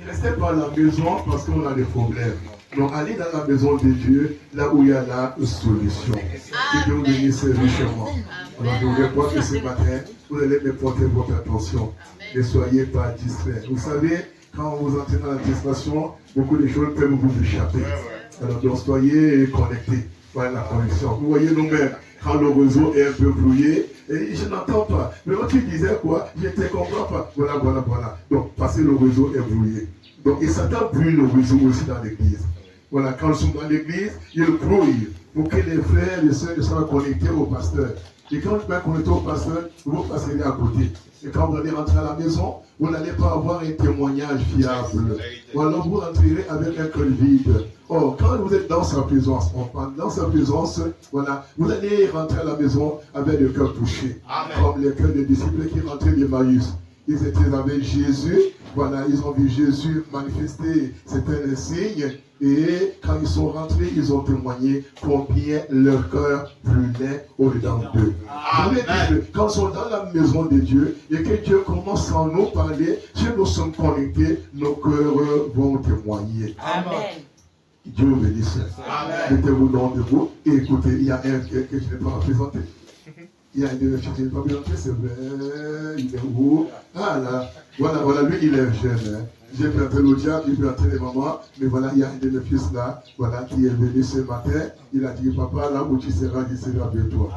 restez pas à la maison parce qu'on a des problèmes. Donc, allez dans la maison de Dieu, là où il y a la solution. Que Dieu vous bénisse richement. Alors, je voudrais croire que ce matin, vous allez me porter votre attention. Ne soyez pas distraits. Vous savez, quand vous entrez dans la distraction, beaucoup de choses peuvent vous échapper. Alors, donc, soyez connectés. Voilà la connexion. Vous voyez nous-mêmes, quand le réseau est un peu brouillé, et je n'entends pas. Mais quand tu disais quoi, je ne te comprends pas. Voilà. Donc, parce que le réseau est brouillé. Donc, et Satan brouille le réseau aussi dans l'église. Voilà, quand ils sont dans l'église, ils brouillent pour que les frères et les sœurs soient connectés au pasteur. Et quand vous êtes connecté au pasteur, vous passerez à côté. Et quand vous allez rentrer à la maison, vous n'allez pas avoir un témoignage fiable. Ou alors vous rentrerez avec un cœur vide. Or, quand vous êtes dans sa présence, dans sa présence, voilà, vous allez rentrer à la maison avec le cœur touché. Amen. Comme les cœurs des disciples qui rentraient d'Emmaüs. Ils étaient avec Jésus, voilà, ils ont vu Jésus manifester certains signes. Et quand ils sont rentrés, ils ont témoigné combien leur cœur brûlait au-dedans d'eux. Quand ils sont dans la maison de Dieu et que Dieu commence à nous parler, si nous sommes connectés, nos cœurs vont témoigner. Amen. Dieu vous bénisse. Mettez-vous dans debout et écoutez, il y a un que je n'ai pas présenté. Il y a un de mes fils qui n'est pas présenté, c'est vrai, il est où? Ah là, voilà, lui il est jeune. Hein. J'ai planté le diable, j'ai planté les mamans, mais voilà, il y a un de mes fils là, voilà, qui est venu ce matin. Il a dit, papa, là où tu seras, je serai avec toi.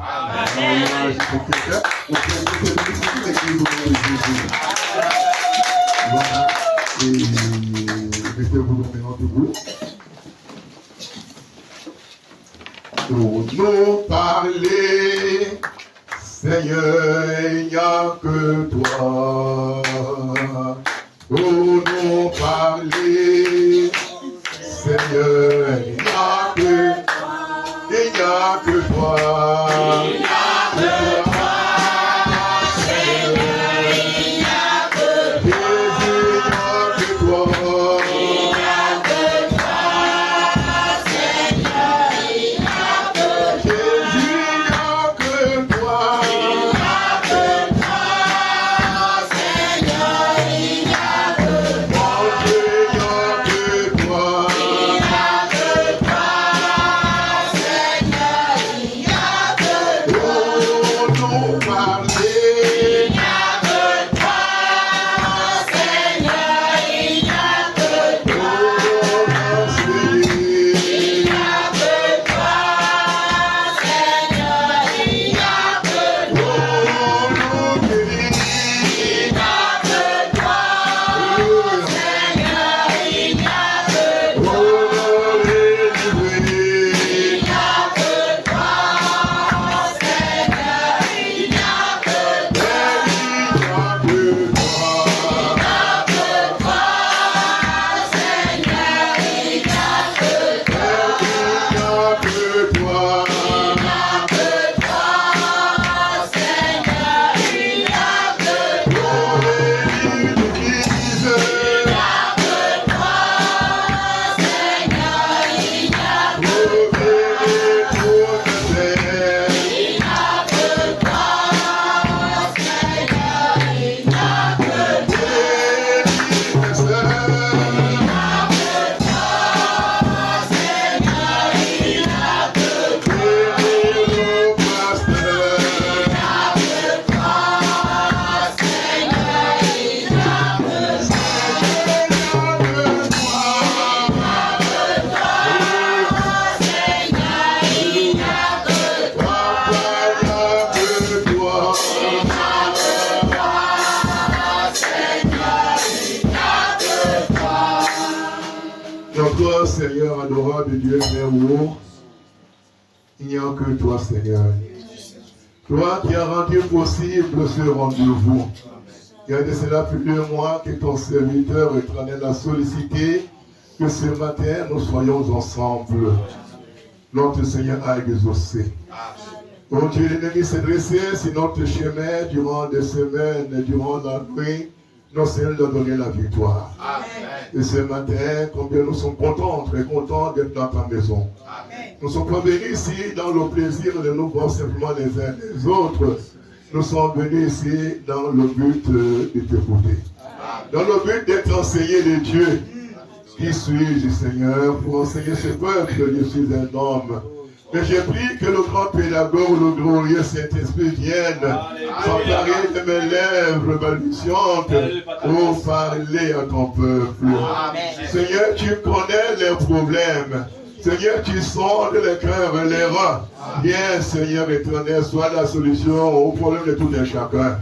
Amen. Voilà, et mettez-vous maintenant debout. Pour nous parler, Seigneur, il n'y a que toi. Pour nous parler, Seigneur, il n'y a que toi. Il n'y a que toi. Il n'y a que toi. Seigneur, il n'y a que toi. Jésus, il n'y a que toi. Il n'y a que toi. Seigneur, il n'y a que toi. Jésus, il n'y a que toi. Il n'y a que toi. Seigneur, il n'y a que toi. Toi, Seigneur, adorable Dieu, amour, il n'y a que toi, Seigneur. Toi qui as rendu possible ce rendez-vous. Il y a de cela plus de mois que ton serviteur éternel a sollicité que ce matin nous soyons ensemble. Notre Seigneur a exaucé. Oh Dieu, l'ennemi s'est dressé sur notre chemin durant des semaines, durant la nuit. Notre Seigneur nous a donné la victoire. Amen. Et ce matin, combien nous sommes contents, très contents d'être dans ta maison. Amen. Nous ne sommes pas venus ici dans le plaisir de nous voir simplement les uns les autres. Nous sommes venus ici dans le but de t'écouter. Dans le but d'être enseigné de Dieu. Qui suis-je, Seigneur, pour enseigner ce peuple? Je suis un homme. Mais j'ai pris que le grand pédagogue, le glorieux Saint-Esprit vienne s'emparer de mes lèvres balbutiantes pour parler à ton peuple. Seigneur, tu connais les problèmes. Seigneur, tu sondes les cœurs et les reins. Viens, Seigneur éternel, sois la solution au problème de tout un chacun.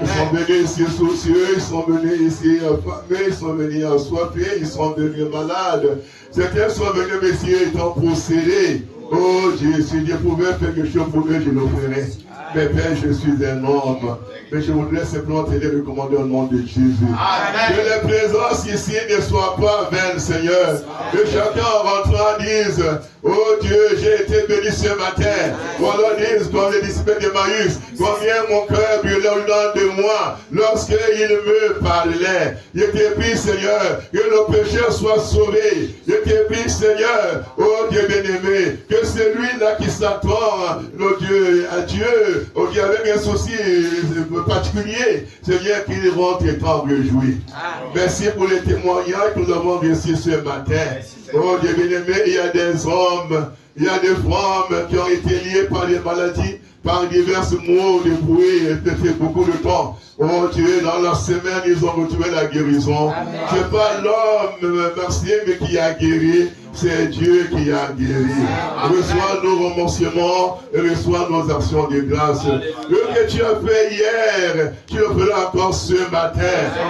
Ils sont venus ici soucieux, ils sont venus ici affamés, ils sont venus assoiffés, ils sont venus malades. Certains sont venus, messieurs, étant possédés. Oh Dieu, si Dieu pouvait faire quelque chose pour eux, je le ferais. Mais Père, je suis un homme. Mais je voudrais simplement t'aider à recommander au nom de Jésus. Amen. Que les présences ici ne soient pas vaines, Seigneur. Que chacun en rentrant dise, oh Dieu, j'ai été béni ce matin. Ou alors dise, comme les disciples d'Emmaüs, combien mon cœur brûlait au-dedans de moi lorsqu'il me parlait. Je te prie, Seigneur, que le pécheur soit sauvé. Je te prie, Seigneur, oh Dieu bien-aimé, que celui-là qui s'attend, oh Dieu, à Dieu, oh Dieu, avec un souci particulier, Seigneur, qu'il rentre étant réjoui. Merci pour les témoignages que nous avons reçus ce matin. Oh Dieu bien-aimé, il y a des hommes, il y a des femmes qui ont été liées par des maladies, par divers mots de bruit, et depuis beaucoup de temps. Oh Dieu, dans la semaine, ils ont retrouvé la guérison. Ce n'est pas l'homme, merci, mais qui a guéri. C'est Dieu qui a guéri. Reçois nos remerciements et reçois nos actions de grâce. Ce que tu as fait hier, tu le feras encore ce matin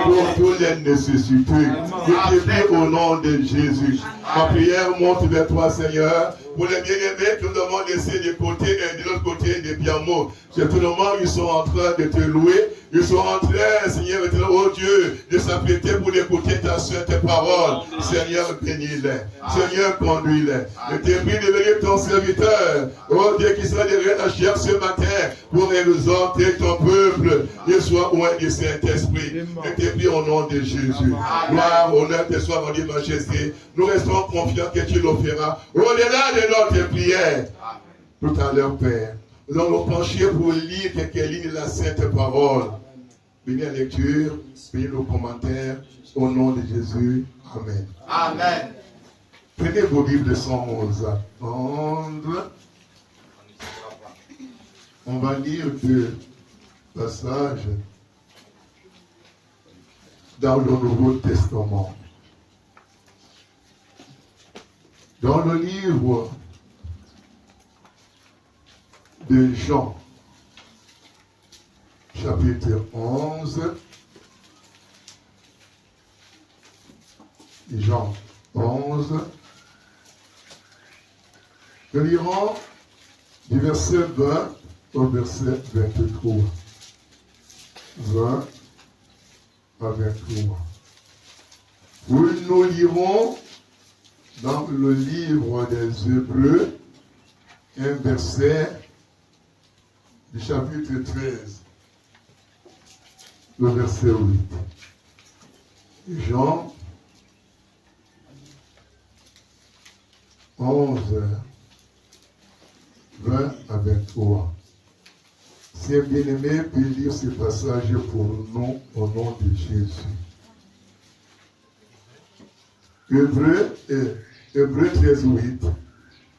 pour toutes les nécessités. Je te prie au nom de Jésus. Ma prière monte vers toi, Seigneur, pour les bien-aimés que nous avons laissés de côté et de l'autre côté des Biamo. Certainement, ils sont en train de te louer. Ils sont en train, Seigneur, oh Dieu, de s'apprêter pour écouter ta sainte parole. Seigneur, bénis-les. Seigneur, conduis-les. Je te prie de venir ton serviteur. Oh Dieu, qui sera derrière la chair ce matin pour exhorter ton peuple. Et soit loin du Saint-Esprit. Je te prie au nom de Jésus. Gloire, honneur te soit rendu, majesté. Nous restons confiants que tu le feras. Au-delà de notre prière. Tout à l'heure, Père. Nous allons nous pencher pour lire quelques lignes de la sainte parole. Bénis la lecture, bénis nos commentaires, au nom de Jésus. Amen. Amen. Prenez vos Bibles de 111 à prendre. On va lire deux passages dans le Nouveau Testament. Dans le livre de Jean, chapitre 11, Jean 11, nous lirons du verset 20 au verset 23. 20 à 23. Où nous lirons dans le livre des Hébreux un verset du chapitre 13, le verset 8. Jean 11, 20 à 23. Si un bien-aimé peut lire ce passage pour nous au nom de Jésus. Hébreux 13, 8.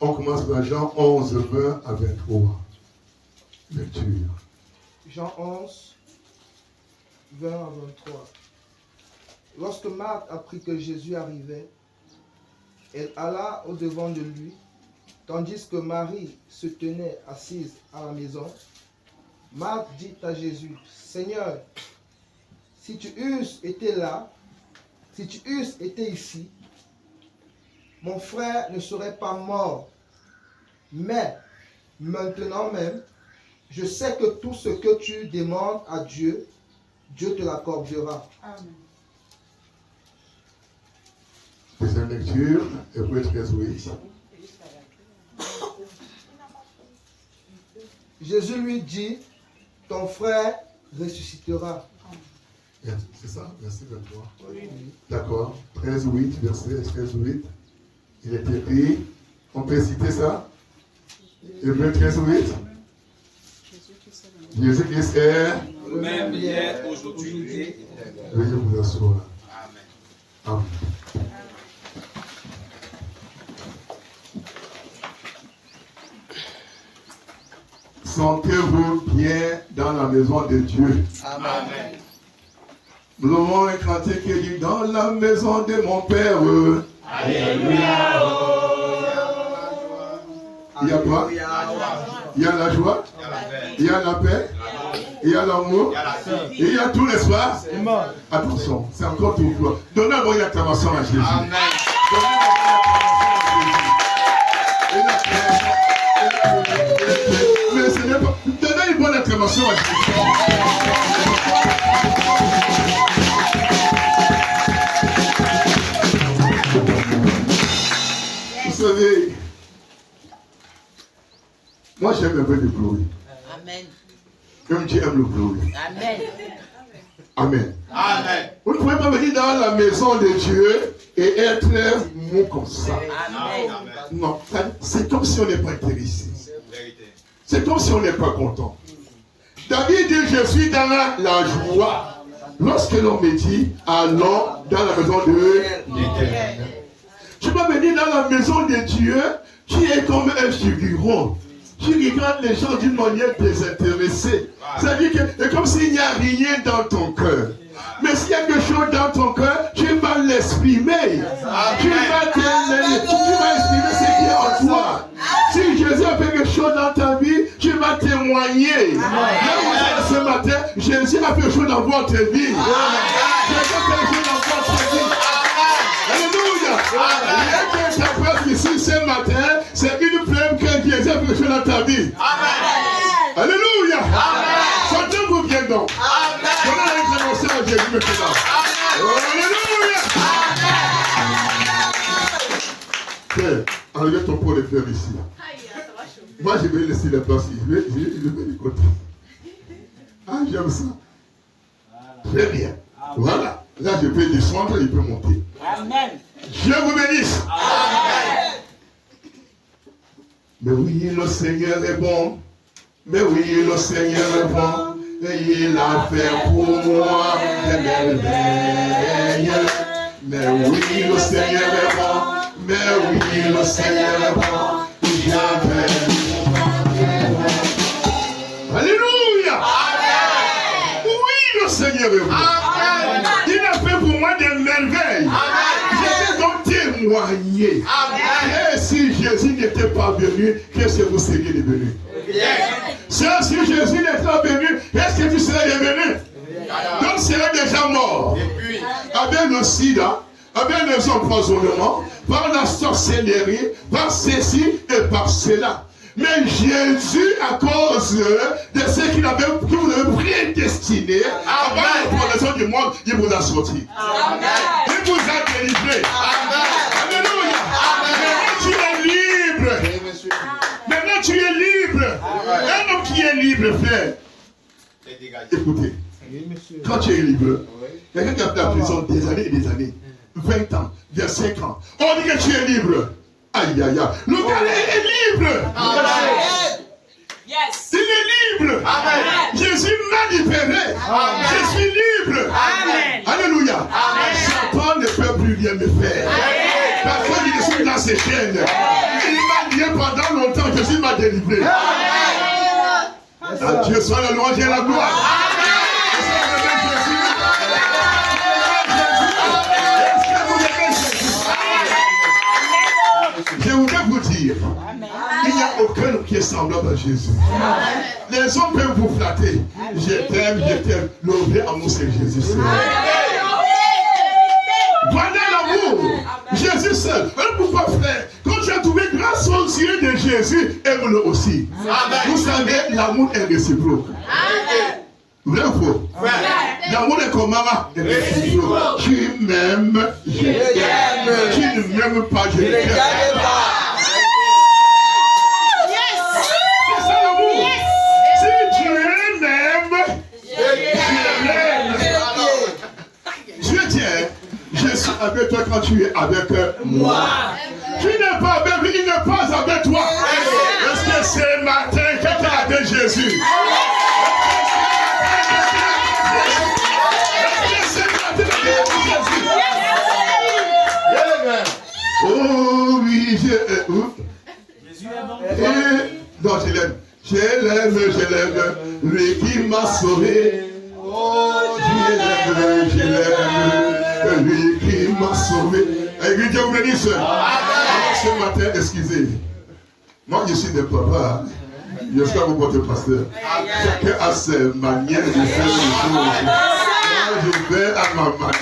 On commence par Jean 11, 20 à 23. Lecture. Jean 11, 20 à 23. Lorsque Marthe apprit que Jésus arrivait, elle alla au-devant de lui, tandis que Marie se tenait assise à la maison. Marthe dit à Jésus, « Seigneur, si tu eusses été là, si tu eusses été ici, mon frère ne serait pas mort. Mais maintenant même, je sais que tout ce que tu demandes à Dieu, Dieu te l'accordera. » Amen. Deuxième lecture, Hébreux 13, 8. Jésus lui dit, ton frère ressuscitera. C'est ça, verset 23. Oui. D'accord. 13, 8, verset 13, 8. Il est écrit, on peut citer ça? Hébreux 13, 8. Jésus-Christ est même hier, aujourd'hui et éternellement. Veuillez vous asseoir. Amen. Sentez-vous bien dans la maison de Dieu. Amen. Nous avons un cantique qui dit dans la maison de mon Père. Alléluia. Il y a quoi? Il y a la joie, il y a la paix, il y a l'amour, et il y a tout l'espoir. Attention, c'est encore tout quoi. Donnez-moi une acclamation à Jésus. Amen. Mais ce n'est pas. Donnez une bonne acclamation à Jésus. Vous savez, moi j'aime un peu de gloire. Amen. Comme tu aimes le gloire. Amen. Amen. Amen. Vous ne pouvez pas venir dans la maison de Dieu et être mou comme ça. Amen. Non, c'est comme si on n'est pas intéressé. C'est comme si on n'est pas content. David dit, je suis dans la joie. Lorsque l'on me dit, allons dans la maison de l'Éternel. Tu vas venir dans la maison de Dieu, tu es comme un figurant. Tu regardes les gens d'une manière désintéressée. C'est-à-dire que c'est comme s'il n'y a rien dans ton cœur. Mais s'il y a quelque chose dans ton cœur, tu vas l'exprimer. Tu vas exprimer ce qui est en toi. Si Jésus a fait quelque chose dans ta vie, tu vas témoigner. Là ce matin, Jésus a fait quelque chose dans votre vie. Jésus a fait quelque chose dans votre vie. Alléluia. Rien que ta preuve ici ce matin, c'est une preuve que Jésus a fait quelque chose dans ta vie. Alléluia. Sentez-vous bien donc. Donnez une acclamation à Jésus maintenant. Alléluia. Tiens, enlevez ton pot de fleurs ici. Moi, je vais laisser la place ici. Je vais du côté. Ah, j'aime ça. Très bien. Voilà. Là, je peux descendre, il peut monter. Amen. Dieu vous bénisse. Amen. Mais oui, le Seigneur est bon. Mais oui, le Seigneur est bon. Et il a fait pour moi des merveilles. Mais oui, le Seigneur est bon. Mais oui, le Seigneur est bon. Alléluia. Amen. Oui, le Seigneur est bon. Amen. Il a fait pour moi des merveilles. Je vais donc témoigner. Et si Jésus n'était pas venu, qu'est-ce que vous seriez devenu? Si Jésus n'était pas venu, est-ce que tu serais devenu? Donc tu serais déjà mort. Avec le sida, avec les empoisonnements, par la sorcellerie, par ceci et par cela. Mais Jésus, à cause de ce qu'il vous avait prédestiné, avant la fondation du monde, il vous a sorti. Amen. Il vous a délivré. Amen. Alléluia. Maintenant tu es libre. Maintenant tu es libre. Un homme qui est libre, frère. Écoutez, quand tu es libre, quelqu'un qui a fait la prison des années et des années, 20 ans, 25 ans, on dit que tu es libre. Aïe, aïe, aïe. Le gars est libre. Amen. Yes. Il est libre. Amen. Jésus m'a libéré. Amen. Je suis libre. Amen. Alléluia. Amen. Satan ne peut plus rien me faire. Amen. Parce que je suis dans ses chaînes. Amen. Il m'a lié pendant longtemps. Jésus m'a délivré. Amen. À Dieu soit la louange et la gloire. Amen. Je voudrais vous dire, il n'y a aucun qui est semblable à Jésus. Amen. Les hommes peuvent vous flatter. Je t'aime, je t'aime. Le vrai amour, c'est Jésus seul. Voilà l'amour. Jésus seul. Pourquoi, frère? Quand tu as trouvé grâce aux yeux de Jésus, aime-le aussi. Amen. Vous savez, l'amour est réciproque. Amen. Vrai ou faux? L'amour est comme maman. Tu m'aimes, je t'aime. Tu ne m'aimes pas, je t'aime. C'est ça l'amour. Si Dieu m'aime, je l'aime. Dieu tient. Je suis avec toi quand tu es avec moi. Tu n'es pas avec lui, il n'est pas avec toi. Est-ce que ce matin, quelqu'un est avec Jésus? Est-ce que ce matin, quelqu'un est Oh oui, Jésus est bon. non, je l'aime. Je l'aime, lui qui m'a sauvé. Oh, je l'aime, lui qui m'a sauvé. Et Dieu vous bénisse. Ce matin, excusez. Moi, je suis des papas. J'espère que vous portez pasteur. Chacun a ses manières de faire les choses. Moi, je vais à ma manière.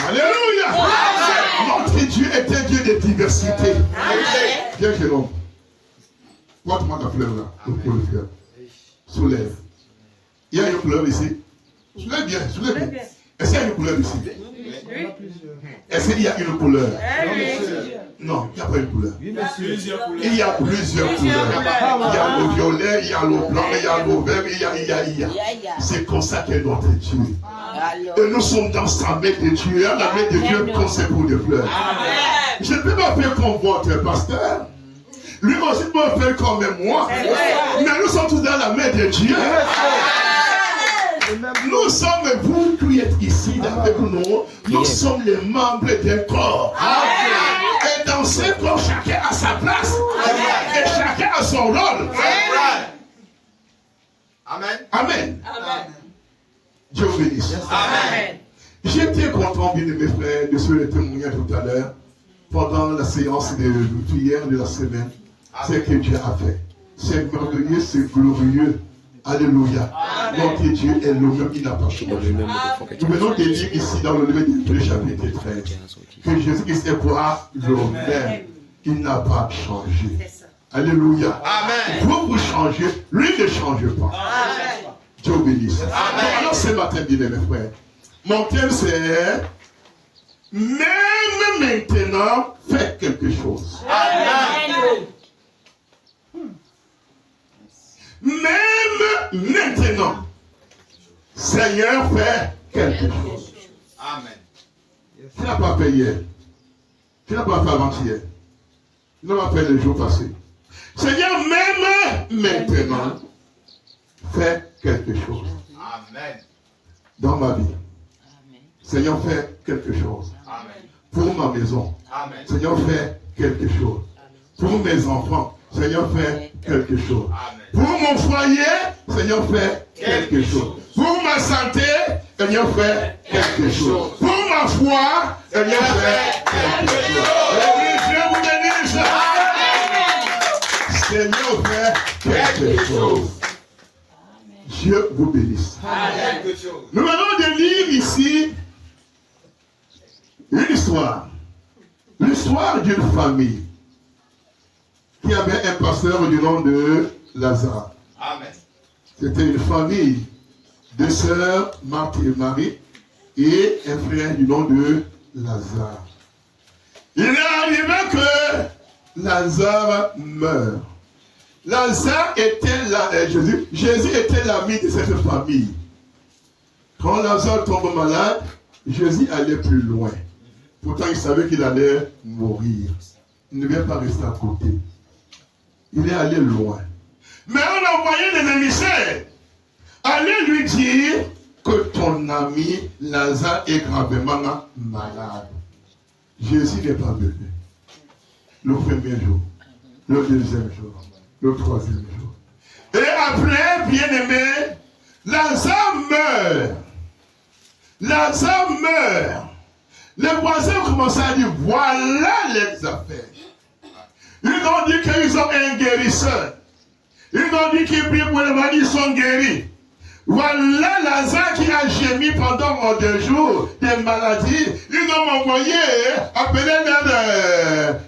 Alléluia. Notre Dieu est un Dieu de diversité. Viens chez nous. Porte-moi ta fleur là. Pour le faire. Soulève. Il y a une couleur ici. Soulève bien, soulève bien. Est-ce qu'il y a une couleur ici? Est-ce qu'il y a une couleur? Non, il n'y a pas une couleur. Il y a plusieurs couleurs. Il y a le violet, il y a le blanc, il y a le vert, il y a. C'est comme ça qu'est notre Dieu. Et nous sommes dans sa main de Dieu. La main de Dieu comme c'est pour des fleurs. Je ne peux pas faire comme votre pasteur. Lui aussi peut faire comme moi. Mais nous sommes tous dans la main de Dieu. Nous sommes, vous qui êtes ici avec nous, nous sommes les membres d'un corps. Et dans ce corps, chacun a sa place. Et chacun a son rôle. Amen. Amen. Dieu vous bénisse. Amen. J'étais content, bien mes frères, de ce témoignage tout à l'heure, pendant la séance de hier de la semaine. C'est ce que Dieu a fait. C'est merveilleux, c'est glorieux. Alléluia. Notre Dieu est le même, il n'a pas changé. Nous venons de lire ici dans le livre d'Hébreux chapitre 13 que Jésus-Christ est quoi? Le même. Il n'a pas changé. Alléluia. Amen. Vous changez, lui ne change pas. Amen. Dieu bénisse. Alors ce matin, bien mes frères, mon thème c'est même maintenant, faites quelque chose. Amen. Même maintenant, Seigneur, fait quelque chose. Amen. Tu n'as pas fait hier. Tu n'as pas fait avant-hier. Tu n'as pas fait le jour passé. Seigneur, même maintenant, fais quelque chose. Amen. Dans ma vie. Seigneur, fais quelque chose. Amen. Pour ma maison. Amen. Seigneur, fais quelque chose. Pour mes enfants. Seigneur, fais quelque chose. Amen. Pour mon foyer, Seigneur, fais quelque chose. Pour ma santé, Seigneur, fais quelque chose. Pour ma foi, Seigneur, fais quelque chose. Et Dieu vous bénisse. Seigneur, fais quelque chose. Dieu vous bénisse. Nous venons de lire ici une histoire. L'histoire d'une famille qui avait un pasteur du nom de Lazare. Amen. C'était une famille de sœurs, Marthe et Marie, et un frère du nom de Lazare. Il est arrivé que Lazare meurt. Lazare était là, Jésus était l'ami de cette famille. Quand Lazare tombe malade, Jésus allait plus loin. Pourtant, il savait qu'il allait mourir. Il ne vient pas rester à côté. Il est allé loin. Mais on a envoyé les émissaires. Allez lui dire que ton ami Lazare est gravement malade. Jésus n'est pas venu. Le premier jour, le deuxième jour, le troisième jour. Et après, bien-aimé, Lazare meurt. Lazare meurt. Les voisins ont commencé à dire, voilà les affaires. Ils ont dit qu'ils ont un guérisseur. Ils ont dit qu'ils prient pour les malades, ils sont guéris. Voilà Lazare qui a gémi pendant 2 jours des maladies. Ils ont envoyé appeler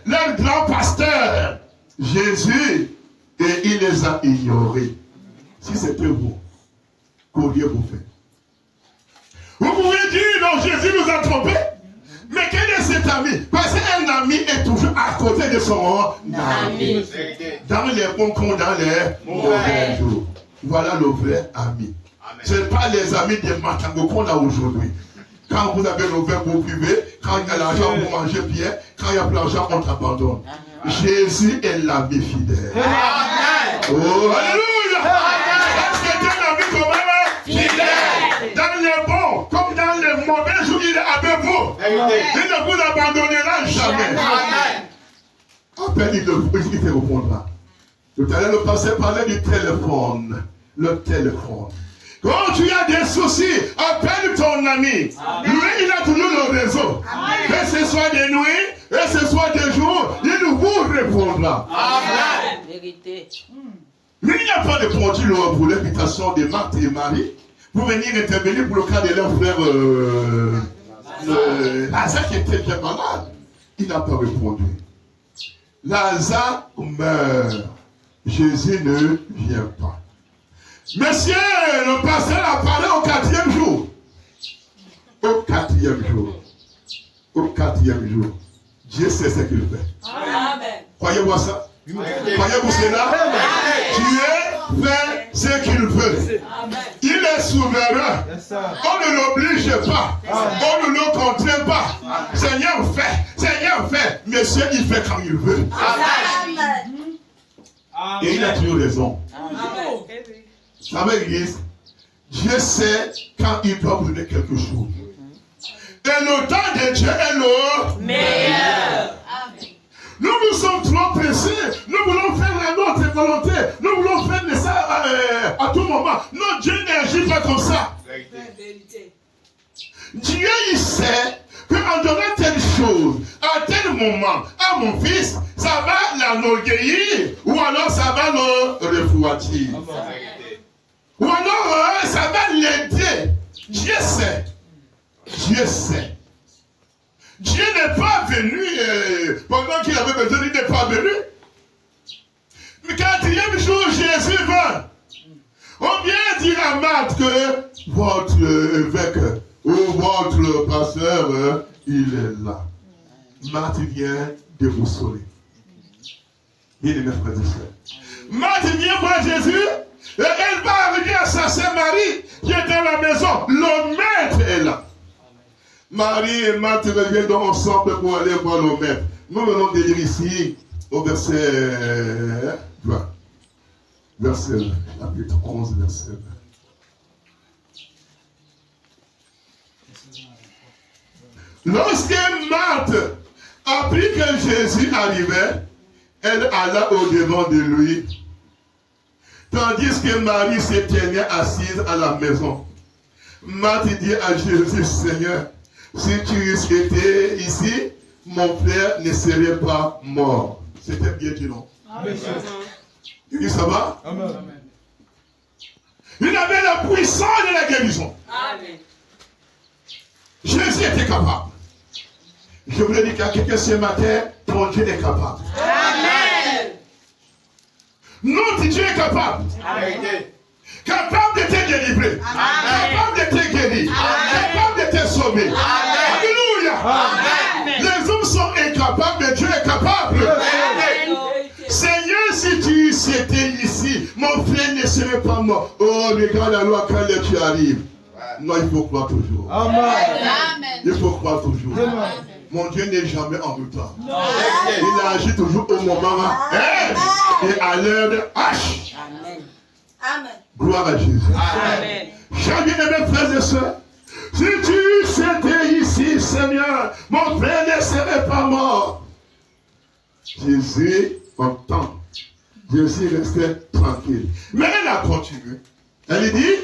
leur grand pasteur, Jésus, et il les a ignorés. Si c'était vous, qu'auriez-vous fait? Vous pouvez dire, non, Jésus nous a trompés. Mais quel est cet ami? Parce qu'un ami est toujours à côté de son ami. Dans les bons coups, dans les mauvais jours. Voilà le vrai ami. Ce n'est pas les amis des Matango qu'on a aujourd'hui. Quand vous avez le verbe vous buvez, quand il y a l'argent, vous mangez bien, quand il y a plus d'argent, on t'abandonne. Jésus est l'ami fidèle. Amen. Oh, alléluia! Parce que Il ne vous abandonnera jamais. À peine il te répondra. Tout à l'heure, le pasteur parlait du téléphone. Le téléphone. Quand tu as des soucis, appelle ton ami. Lui, il a toujours le réseau. Que ce soit des nuits, que ce soit des jours, il vous répondra. Amen. Vérité. Mais il n'y a pas de produit pour l'invitation de Marthe et Marie pour venir intervenir pour le cas de leur frère Lazare qui était bien malade. Il n'a pas répondu. Lazare meurt. Jésus ne vient pas. Monsieur, le pasteur a parlé au 4e jour. Au 4e jour. Au 4e jour. Dieu sait ce qu'il fait. Amen. Croyez-vous ça? Croyez-vous cela? Dieu fait ce qu'il veut. Il est souverain. On ne l'oblige pas. On ne le contraint pas. Seigneur fait. Seigneur fait. Monsieur, il fait quand il veut. Et il a toujours raison. Vous savez, l'église, Dieu sait quand il doit vous donner quelque chose. Et le temps de Dieu est le meilleur. Nous sommes trop pressés. Nous voulons faire la notre volonté. Nous voulons faire ça à tout moment. Non, Dieu n'agit pas comme ça. Dieu, il sait qu'en donnant telle chose, à tel moment, à mon fils, ça va l'enorgueillir ou alors ça va le refroidir. Ou alors ça va l'aider. Dieu sait. Dieu sait. Dieu n'est pas venu pendant qu'il avait besoin, il n'est pas venu. Mais 4e jour, Jésus vint. On vient dire à Marthe que votre évêque ou votre pasteur, il est là. Marthe vient de vous sauver. Bien aimés frères et sœurs. Marthe vient voir Jésus et elle va arriver à sa sœur Marie qui est dans la maison. Le maître est là. Marie et Marthe reviennent donc ensemble pour aller voir le maître. Nous venons de lire ici au verset 20. Verset chapitre 11, verset 20. Lorsque Marthe apprit que Jésus arrivait, elle alla au-devant de lui, tandis que Marie se tenait assise à la maison. Marthe dit à Jésus, Seigneur, si tu eusses été ici, mon frère ne serait pas mort. C'était bien dit, non? Amen. Il dit, ça va? Amen. Il avait la puissance de la guérison. Amen. Jésus était capable. Je voulais dire qu'à quelqu'un ce matin, ton Dieu est capable. Amen. Notre Dieu est capable. Amen. Capable de te délivrer. Amen. Capable de te guérir. Amen. Capable de te sauver. Amen. Alléluia. Amen. Les hommes sont incapables, mais Dieu est capable. Amen. Seigneur, si tu étais ici, mon frère ne serait pas mort. Oh, regarde la loi quand tu arrives. Non, il faut croire toujours. Amen. Il faut croire toujours. Amen. Mon Dieu n'est jamais en retard. Il agit toujours au moment et à l'heure de H. Amen. Amen. Gloire à Jésus. Amen. Chers bien-aimés frères et sœurs, si tu étais ici, Seigneur, mon frère ne serait pas mort. Jésus entend. Jésus restait tranquille. Mais elle a continué. Elle dit,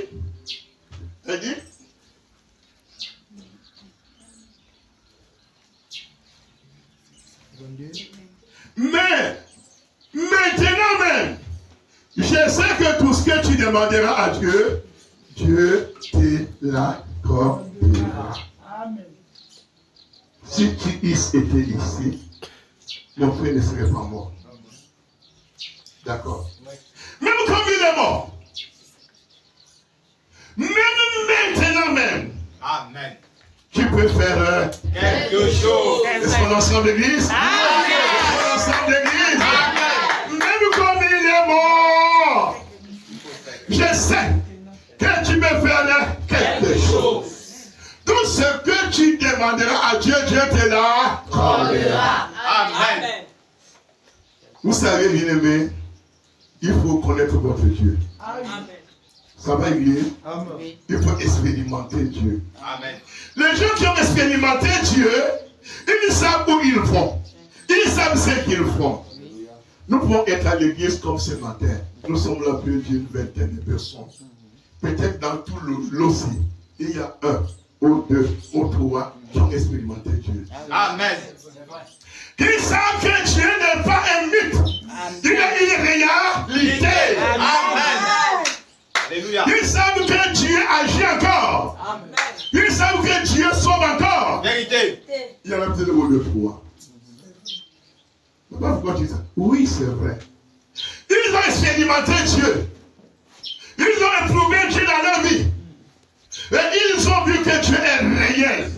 mais maintenant même, je sais que tout ce que tu demanderas à Dieu, Dieu te l'accordera. Si tu étais ici, mon frère ne serait pas mort. D'accord. Même comme il est mort, même maintenant même, amen. Tu peux faire quelque chose. Est-ce qu'on est ensemble d'église? Amen. Est-ce qu'on est ensemble d'église? Amen. Même comme il est mort, je sais que tu peux faire quelque chose. Tout ce que tu demanderas à Dieu, Dieu te l'accordera. Amen. Vous savez, bien aimé, il faut connaître votre Dieu. Amen. Ça va, Église? Amen. Il faut expérimenter Dieu. Amen. Les gens qui ont expérimenté Dieu, ils savent où ils vont. Ils savent ce qu'ils font. Nous pouvons être à l'église comme ce matin. Nous sommes là plus d'une vingtaine de personnes. Peut-être dans tout l'OCI, il y a un, ou deux, ou trois qui ont expérimenté Dieu. Amen. Ils savent que Dieu n'est pas un mythe. Il y a une réalité. Amen. Alléluia. Ils savent que Dieu agit encore. Amen. Ils savent que Dieu sauve encore. Vérité. Il y en a peut-être au de trois. Pourquoi tu dis ça? Oui, c'est vrai. Ils ont expérimenté Dieu. Ils ont éprouvé Dieu dans leur vie. Et ils ont vu que Dieu est réel.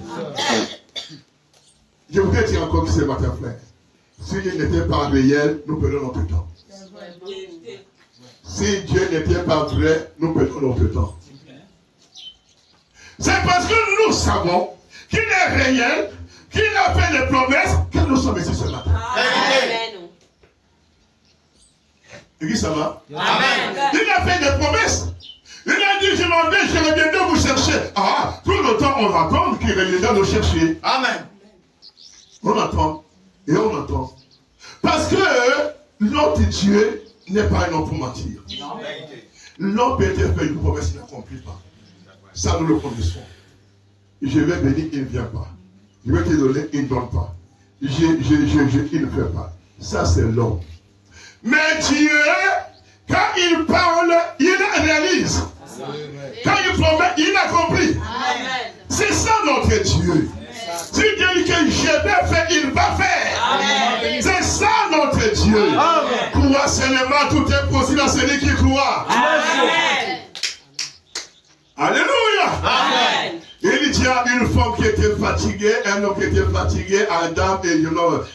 Je voudrais dire encore que c'est matin, frère. S'il n'était pas réel, nous perdons notre temps. Si Dieu n'était pas vrai, nous perdons notre temps. C'est parce que nous savons qu'il est réel, qu'il a fait des promesses, que nous sommes ici ce matin. Vérité. Et qui ça va? Amen. Il a fait des promesses. Il a dit, je m'en vais, je reviendrai vous chercher. Ah, tout le temps on attend qu'il reviendra nous chercher. Amen. On attend. Et on attend. Parce que notre Dieu n'est pas un homme pour mentir. Vérité. L'homme peut être fait une promesse, il n'accomplit pas. Ça, nous le connaissons. Je vais venir, il ne vient pas. Je vais te donner, il ne donne pas. Il ne fait pas. Ça, c'est l'homme. Mais Dieu, quand il parle, il réalise. Quand il promet, il accomplit. C'est ça notre Dieu. Si Dieu dit que je vais faire, il va faire. C'est ça notre Dieu. Crois seulement, tout est possible à celui qui croit. Alléluia. Amen. Il dit à une femme qui était fatiguée, un homme qui était fatigué, Adam et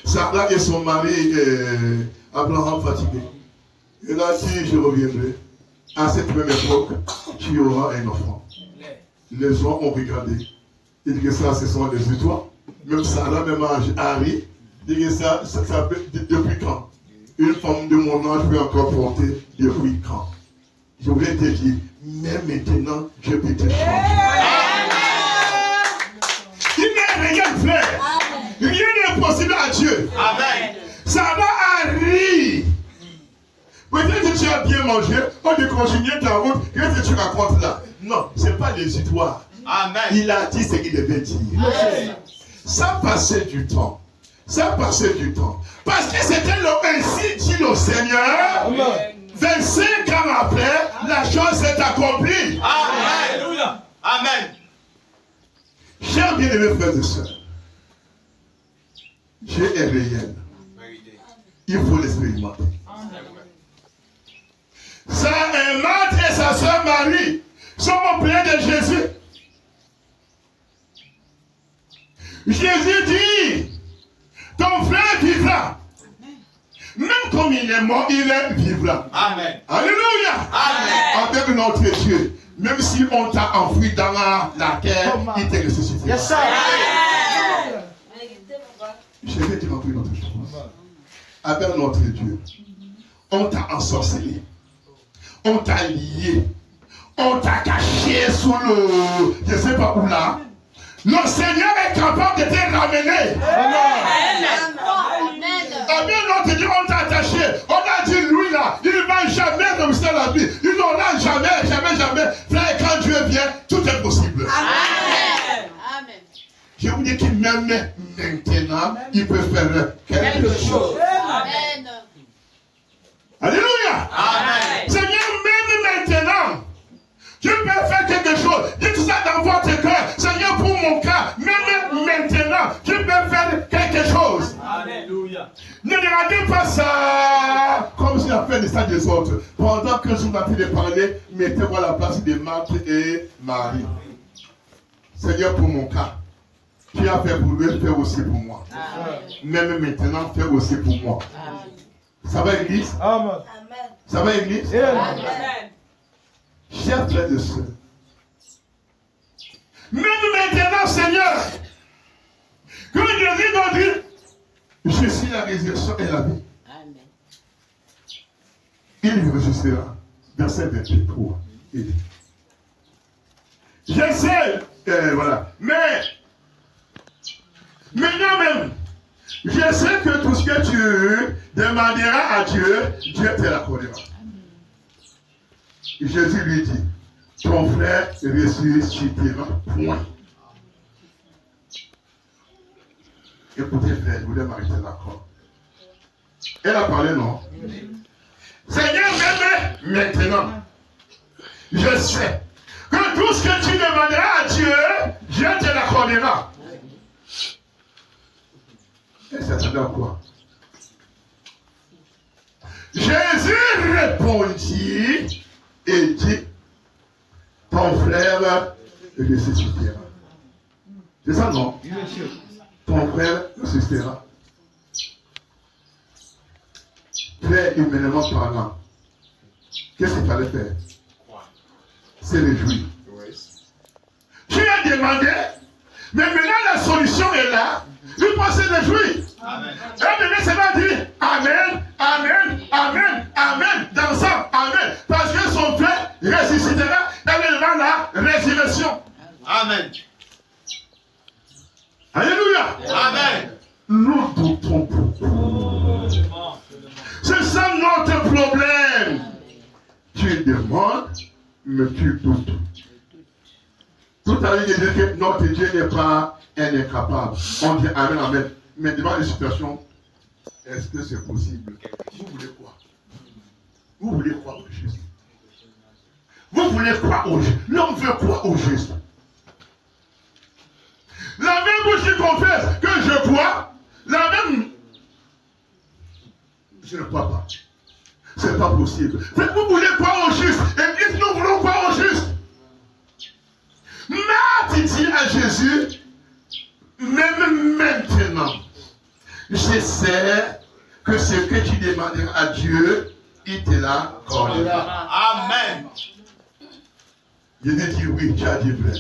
Sarah et son mari Abraham fatigué. Il a dit, je reviendrai. À cette même époque, tu auras un enfant. Les gens ont regardé. Ils disent que ça, ce sont des histoires. Même Sarah, même Harry, dit que ça depuis quand? Une femme de mon âge peut encore porter depuis quand? Je voulais te dire, mais maintenant, je peux te changer. Il n'est rien fait. Rien n'est possible à Dieu. Amen. Ça va arriver. Peut-être que tu as bien mangé, on décontinue ta route, qu'est-ce que tu racontes là? Non, ce n'est pas les histoires. Amen. Il a dit ce qu'il devait dire. Ça passait du temps. Ça passait du temps. Parce que c'était le ainsi dit le Seigneur. 25 ans après, la chose s'est accomplie. Amen. Amen. Chers bien-aimés frères et sœurs, Dieu est réel. Vérité. Il faut l'expérimenter. Ça, Marthe et sa sœur Marie sont auprès de Jésus. Jésus dit, ton frère vivra. Même comme il est mort, il est vivra. Amen. Alléluia. Amen. Avec notre Dieu, même si on t'a enfoui dans la terre, il te ressuscitera. Yes, sir. Je vais te montrer notre chose. Avec notre Dieu, on t'a ensorcelé. On t'a lié. On t'a caché sous le... Je ne sais pas où là. Le Seigneur est capable de te ramener. Avec notre Dieu, on t'a attaché. On a dit, lui là, il ne va jamais réussir la vie. Il n'aura jamais, jamais, jamais. Frère, quand Dieu vient, tout est possible. Amen. Je vous dis que même maintenant, il peut faire quelque chose. Amen. Alléluia. Amen. Seigneur, même maintenant, tu peux faire quelque chose. Dites ça dans votre cœur. Seigneur, pour mon cas, même maintenant, tu peux faire quelque chose. Alléluia. Ne regardez pas ça comme si la fait de ça des autres. Pendant que je suis en train de parler, mettez-vous à la place de Marthe et Marie. Seigneur, pour mon cas, tu as fait pour lui, fais aussi pour moi. Même maintenant, fais aussi pour moi. Ça va, Église? Amen. Ça va, Église? Amen. Chers frères et sœurs, même maintenant, Seigneur, que Jésus nous dit, je suis la résurrection et la vie. Il ressuscitera. Verset 23. aider. Je sais, voilà. Mais, maintenant même, je sais que tout ce que tu demanderas à Dieu, Dieu te l'accordera. Jésus lui dit, ton frère ressuscitera. Point. Écoutez, frère, je voulais m'arrêter d'accord. Elle a parlé, non? Seigneur, même maintenant, je sais que tout ce que tu demanderas à Dieu, Dieu te l'accordera. Et ça te donne quoi? Jésus répondit et dit, ton frère ressuscitera. C'est ça, non? Oui, monsieur. Ton frère ressuscitera. Frère, humainement parlant, qu'est-ce qu'il fallait faire? C'est réjouir. Tu as demandé, mais maintenant la solution est là. Il faut se réjouir. Amen. Et maintenant, ça va dire Amen, Amen, Amen, Amen, dans ça, Amen. Parce que son frère ressuscitera dans la résurrection. Amen. Alléluia. Amen. Nous doutons beaucoup. C'est ça notre problème. Tu demandes, mais tu doutes. Tout à l'heure, il dit que notre Dieu n'est pas un incapable. On dit Amen, Amen. Mais devant les situations, est-ce que c'est possible? Vous voulez quoi? Vous voulez quoi au juste? Vous voulez quoi au juste? L'homme veut quoi au juste? La même bouche qui confesse que je crois, la même. Je ne crois pas. C'est pas possible. Vous voulez quoi au juste? Et dites, nous voulons quoi au juste? Marthe dit à Jésus, même maintenant, je sais que ce que tu demanderas à Dieu, il te l'accordera. Amen. Jésus dit oui, tu as dit vrai.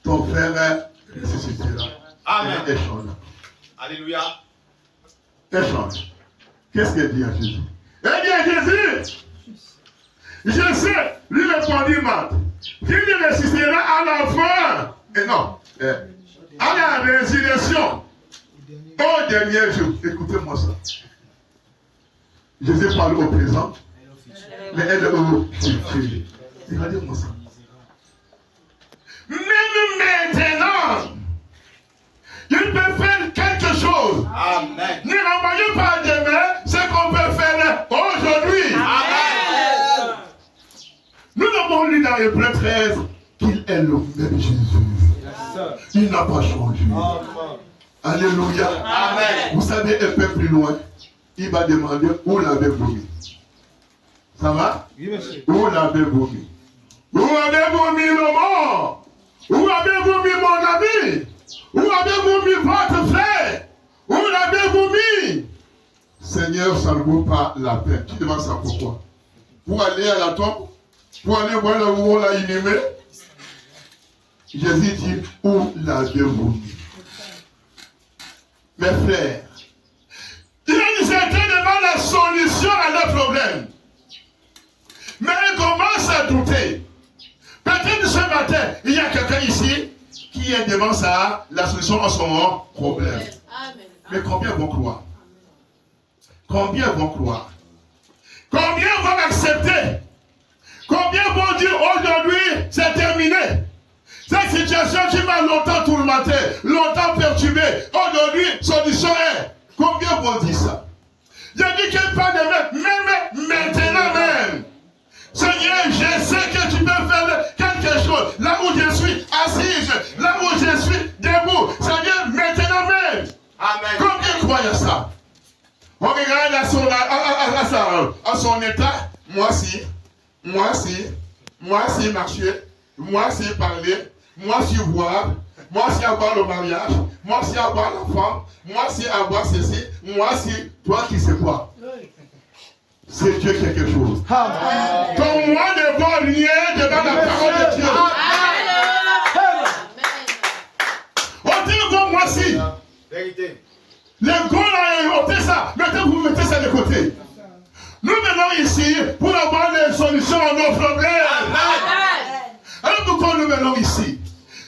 Ton frère ressuscitera. Amen. Échange. Alléluia. Échange. Qu'est-ce qu'elle dit à Jésus? Elle dit à Jésus, je sais, lui répondit Marthe, qu'il ressuscitera à la fin. Et non, à la résurrection. Au dernier jour. Écoutez-moi ça. Jésus parle au présent, mais elle est au futur. Regardez-moi ça. Même maintenant, il peut faire quelque chose. Amen. Ne renvoyez pas demain ce qu'on peut faire aujourd'hui. Amen. Nous avons lu dans Hébreux 13 qu'il est le même Jésus. Il n'a pas changé. Alléluia. Amen. Vous savez, un peu plus loin, il va demander où l'avez vomi. Ça va? Oui, monsieur. Où l'avez vomi? Où avez vomi le mort? Où avez vomi mon ami? Où avez vomi votre frère? Où l'avez vomi? Seigneur, ça ne vaut pas la peine. Tu demandes ça pourquoi? Pour aller à la tombe? Pour aller voir là où on l'a inhumé? Jésus dit, où l'avez vomi? Mes frères, il y a une certaine demande la solution à leur problème. Mais ils commencent à douter. Peut-être ce matin, il y a quelqu'un ici qui est devant ça, la solution à son problème. Mais combien vont croire? Combien vont croire? Combien vont accepter? Combien vont dire aujourd'hui, c'est terminé? Cette situation qui m'a longtemps tourmenté, longtemps perturbé, aujourd'hui, solution est. Combien vont dire ça? Je dis qu'il pas de même maintenant même. Seigneur, je sais que tu peux faire quelque chose. Là où je suis assise, là où je suis debout. Seigneur, maintenant même. Amen. Combien croient à ça? On regarde à son état. Moi si marcher, moi si parler, moi si voir, moi si avoir le mariage, moi si avoir l'enfant, moi si avoir ceci, moi si, toi qui sais quoi? C'est Dieu quelque chose. Ton moi ne vaut rien devant la parole de Dieu. On dit bon, moi si. Vérité. Les gars ont ôté ça. Maintenant vous mettez ça de côté. Nous venons ici pour avoir des solutions à nos problèmes. Amen. comme ici.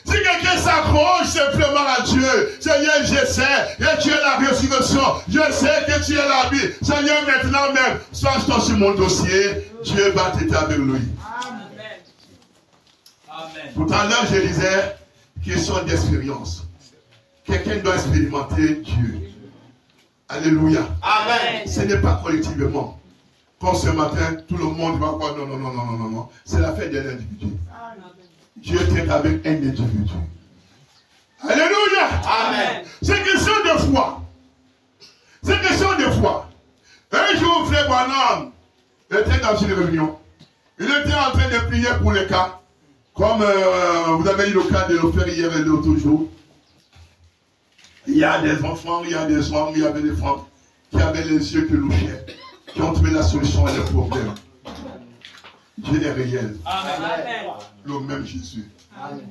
Si quelqu'un s'accroche simplement à Dieu, Seigneur, je sais que tu es la résurrection, je sais que tu es la vie. Seigneur, maintenant même, sache-toi sur mon dossier, Dieu va t'aider avec lui. Amen. Amen. Tout à l'heure, je disais, question d'expérience. Quelqu'un doit expérimenter Dieu. Alléluia. Amen. Ce n'est pas collectivement. Comme ce matin, tout le monde va croire, non. C'est l'affaire d'un individu. Dieu t'aide avec un individu. Alléluia. Amen. C'est question de foi. C'est question de foi. Un jour, frère Branham était dans une réunion. Il était en train de prier pour les cas. Comme vous avez eu le cas de le faire hier et l'autre jour. Il y a des enfants, il y a des hommes, il y avait des femmes qui avaient les yeux qui louchaient, qui ont trouvé la solution à leurs problèmes. Dieu est réel. Amen. Le même Jésus. Amen.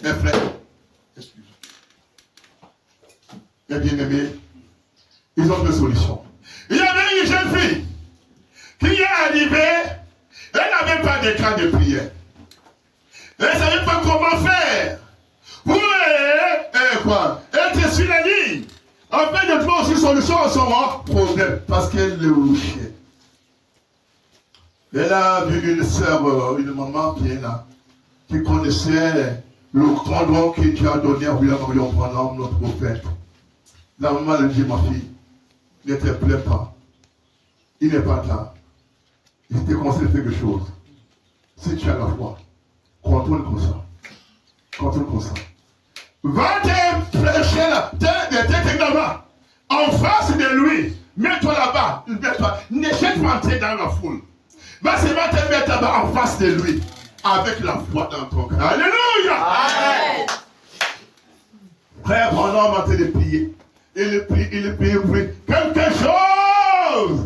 Mes frères, excusez-moi. Mes bien-aimés, ils ont deux solutions. Il y avait une jeune fille qui est arrivée, elle n'avait pas de cas de prière. Elle ne savait pas comment faire. Pour être sur la ligne. En fait, de trouver aussi solution à son problème. Parce qu'elle le louchait. Elle a vu une sœur, une maman qui est là, qui connaissait le grand don que Dieu a donné à William Marion Branham, notre prophète. La maman lui dit, ma fille, ne te plains pas. Il n'est pas tard. Il te conseille quelque chose. Si tu as la foi, contrôle comme ça. Contrôle comme ça. Va te prêcher là, t'es là-bas, en face de lui. Mets-toi là-bas. Ne cherche pas entrer dans la foule. Va seulement te mettre là-bas en face de lui. Avec la foi dans ton cœur. Alléluia. Amen. Frère Branham a été de prier. Il prie. Quelque chose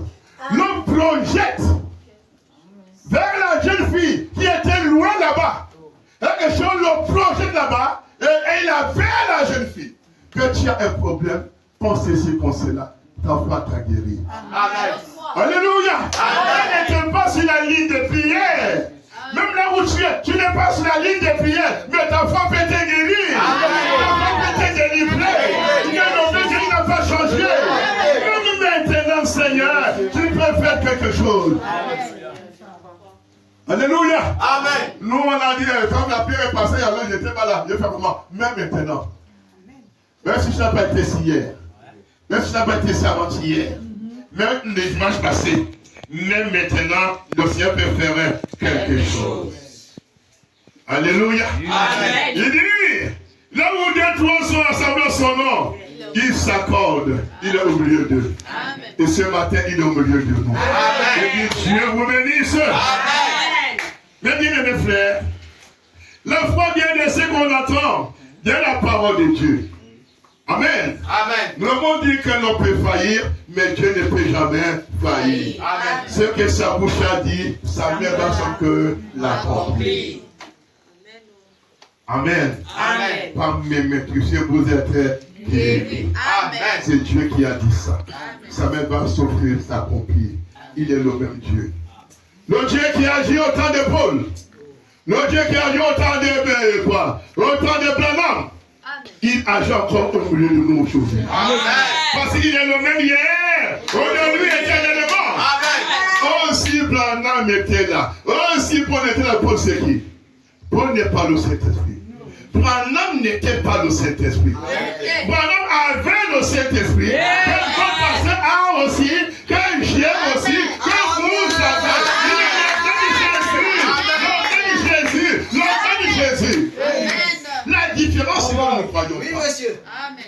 le projette vers la jeune fille qui était loin là-bas. Quelque chose le projette là-bas. Et il avait la jeune fille. Que tu as un problème, pense ceci, pense cela. Ta foi t'a guéri. Amen. Alléluia. Amen. Elle n'était pas sur la ligne de prière. Même là où tu n'es pas sur la ligne de prière, mais ta foi peut te guérir. Ta foi peut te délivrer. Dieu n'a pas changé. Même maintenant, Seigneur, tu peux faire quelque chose. Alléluia. Amen. Nous, on a dit, quand la pierre est passée, alors j'étais pas là. Je fais comment? Même maintenant. Même si je n'ai pas été ici hier. Même si je n'ai pas été ici avant-hier. Même le dimanche passé. Même maintenant, le Seigneur peut faire quelque chose. Alléluia. Amen. Il dit, là où deux, trois sont assemblés en son nom, il s'accorde. Il est au milieu d'eux. Et ce matin, il est au milieu de nous. Amen. Et Dieu vous bénisse. Amen. Mes bien-aimés frères, la foi vient de ce qu'on entend, de la parole de Dieu. Amen. Amen. Nous avons dit que l'on peut faillir, mais Dieu ne peut jamais faillir. Amen. Ce que sa bouche a dit, sa main dans son cœur l'accomplit. Amen. Amen. Par mes mains, vous êtes guéris. Amen. C'est Dieu qui a dit ça. Sa main va s'offrir, s'accomplir. Il est le même Dieu. Le Dieu qui agit au temps de Paul. Le Dieu qui agit au temps de quoi? Au temps de Branham. Il agit encore au milieu de nous aujourd'hui. Amen. Parce qu'il est le même hier. Aujourd'hui éternellement. Amen. Aussi Branham était là. Aussi Paul était là. Paul c'est qui? Paul n'est pas le Saint-Esprit. Branham n'était pas le Saint-Esprit. Branham avait le Saint-Esprit. Que mon pasteur a aussi. Que j'ai aussi. Que vous avez. Jésus. La différence, c'est que nous ne croyons pas. Oui, monsieur. Amen.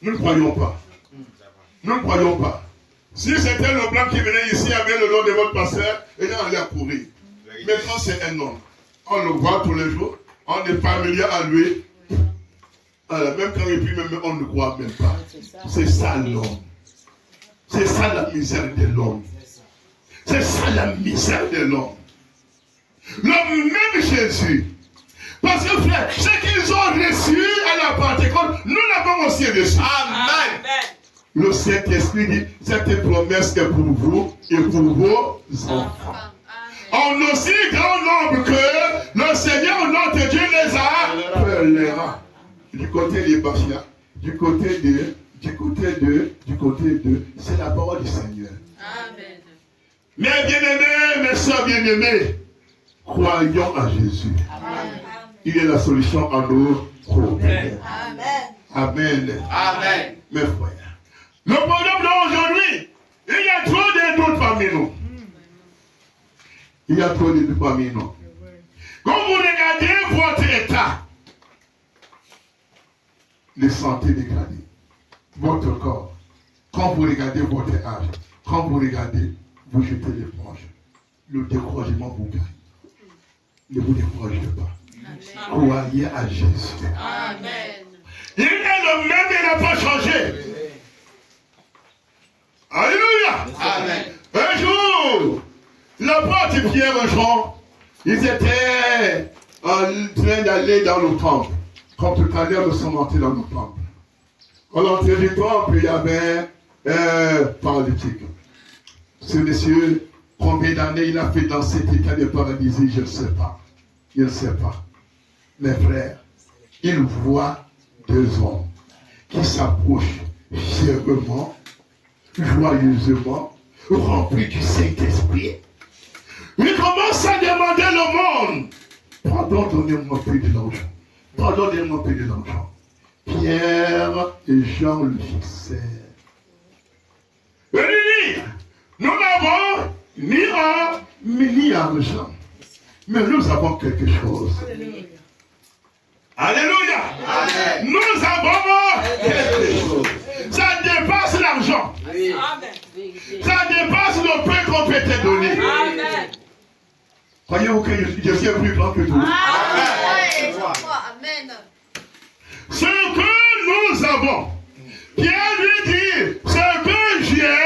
Nous ne croyons pas. Nous ne croyons pas. Si c'était le blanc qui venait ici avec le nom de votre pasteur, il allait courir. Maintenant, c'est un homme. On le voit tous les jours. On est familier à lui. Alors, même quand il prie, même on ne croit même pas. C'est ça l'homme. C'est ça la misère de l'homme. C'est ça la misère de l'homme. L'homme même Jésus. Parce que frère, ce qu'ils ont reçu à la Pentecôte, nous l'avons aussi reçu. Amen. Le Saint-Esprit dit, cette promesse est pour vous et pour vos enfants. En aussi grand nombre que du côté des Bachia, du côté de, c'est la parole du Seigneur. Amen. Mes bien-aimés, mes soeurs bien-aimées, croyons à Jésus. Amen. Il est la solution à nos problèmes. Amen. Amen. Amen. Mes frères. Le problème d'aujourd'hui, il y a trop de doutes parmi nous. Il y a trop de doutes parmi nous. Quand vous regardez votre état de santé dégradée, votre corps, quand vous regardez votre âge, quand vous regardez, vous jetez l'éponge. Le découragement vous gagne. Ne vous découragez pas. Croyez à Jésus. Amen. Il est le même, il n'a pas changé. Alléluia. Amen. Un jour, l'apôtre Pierre et Jean, ils étaient en train d'aller dans le temple. Comme tout à l'heure, nous sommes entrés dans le temple. À l'entrée du temple, il y avait un paralytique. Ce monsieur, combien d'années il a fait dans cet état de paralysie, je ne sais pas. Je ne sais pas. Mes frères, il voit deux hommes qui s'approchent fièrement, joyeusement, remplis du Saint-Esprit. Il commence à demander au monde, pardon, donnez-moi plus de l'argent. Pardon, donnez-moi plus de l'argent. Pierre et Jean le fixèrent. Et lui dit, nous n'avons ni or, ni argent. Mais nous avons quelque chose. Alléluia. Amen. Nous avons quelque chose. Ça dépasse l'argent. Amen. Ça dépasse le peu qu'on peut te donner. Amen. Croyez-vous que je suis plus grand que tout? Amen. Ce que nous avons. Pierre lui dit, ce que j'ai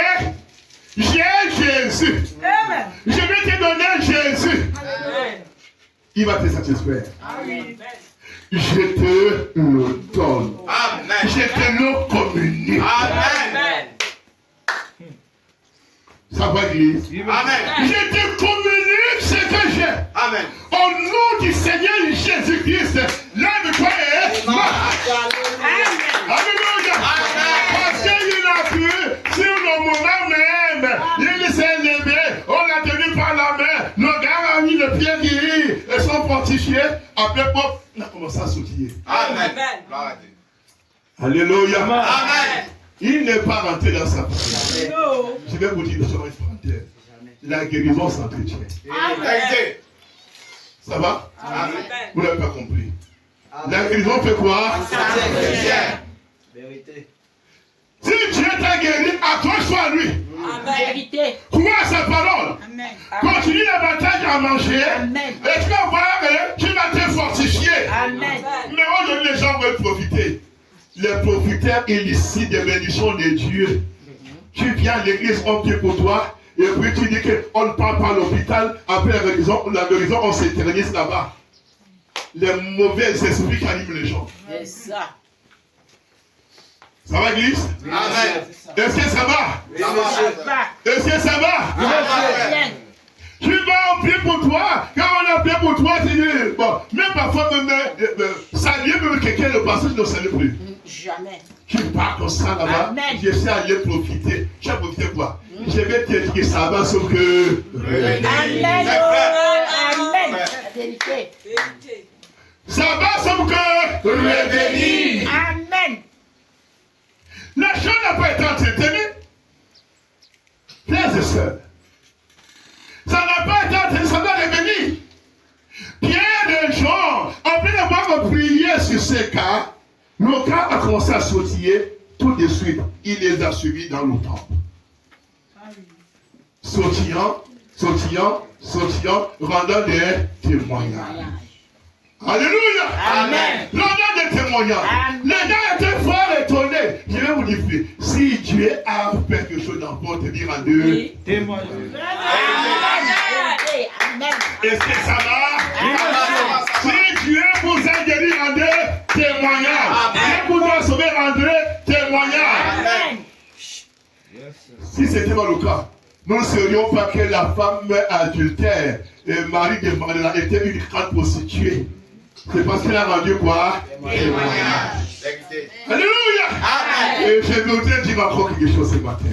Jésus. Amen. Je vais te donner Jésus. Amen. Il va te satisfaire. Amen. Je te le donne. Amen. Je te le communique. Amen. Ça va, église? Amen. Je te communique ce que j'ai. Amen. Au nom du Seigneur Jésus-Christ, lève-toi et marche. Alléluia. Parce qu'il a cru sur le moment même, il s'est levé, on l'a tenu par la main, nos gars ont mis le pied guéri et sont fortifiés. Après, pop, on a commencé à sautiller. Amen. Amen. Alléluia. Amen. Il n'est pas rentré dans sa prière. No. Je vais vous dire une chose, parenthèse. La guérison s'entretient. Vérité. Ça va? Amen. Vous n'avez pas compris. La guérison fait quoi? Vérité. Si Dieu t'a guéri, accroche-toi à lui. Vérité. Crois à sa parole. Amen. Continue davantage à manger. Amen. Et tu vas voir que tu vas te fortifier. Amen. Mais aujourd'hui, les gens veulent profiter. Les profiteurs illicites des bénédictions de Dieu. Tu viens à l'église, on prie pour toi. Et puis tu dis qu'on ne parle pas à l'hôpital. Après la guérison, on s'éternise là-bas. Les mauvais esprits qui animent les gens. C'est ça. Ça va, église? Amen. Est-ce que ça va? Est-ce que ça va? Amen. Tu vas en prier pour toi. Quand on a prié pour toi, tu dis, bon, même parfois, saluer même quelqu'un, le passage ne salue plus. Jamais. Tu pars comme ça là-bas. Amen. Je sais aller profiter. Tu as profité quoi? Je vais te dire que ça va, sauf que. Amen. Amen. Amen. La vérité. Ça va, sauf que. Revenir. Amen. La chose n'a pas été entretenue. Frères et sœurs. Ça n'a pas été entretenu, ça doit revenir. Pierre et Jean, après avoir prié sur ces cas, le cas a commencé à sautiller tout de suite. Il les a suivis dans le temple. Sautillant, rendant des témoignages. Alléluia. Amen. Rendant des témoignages. Amen. Les gars étaient fort étonnés. Je vais vous dire, si Dieu a fait quelque chose dans votre vie en deux, Oui. Témoignage. Amen. est-ce que ça va? Si Dieu vous a guéri en deux, témoignages. Dieu vous a sauvé en deux, témoignages. Amen. Si c'était pas le cas, nous ne serions pas que la femme adultère et Marie de Magdala était une grande prostituée. C'est parce qu'il a rendu quoi? Témoignage. Alléluia. Amen. Et je voudrais dire encore quelque chose ce matin.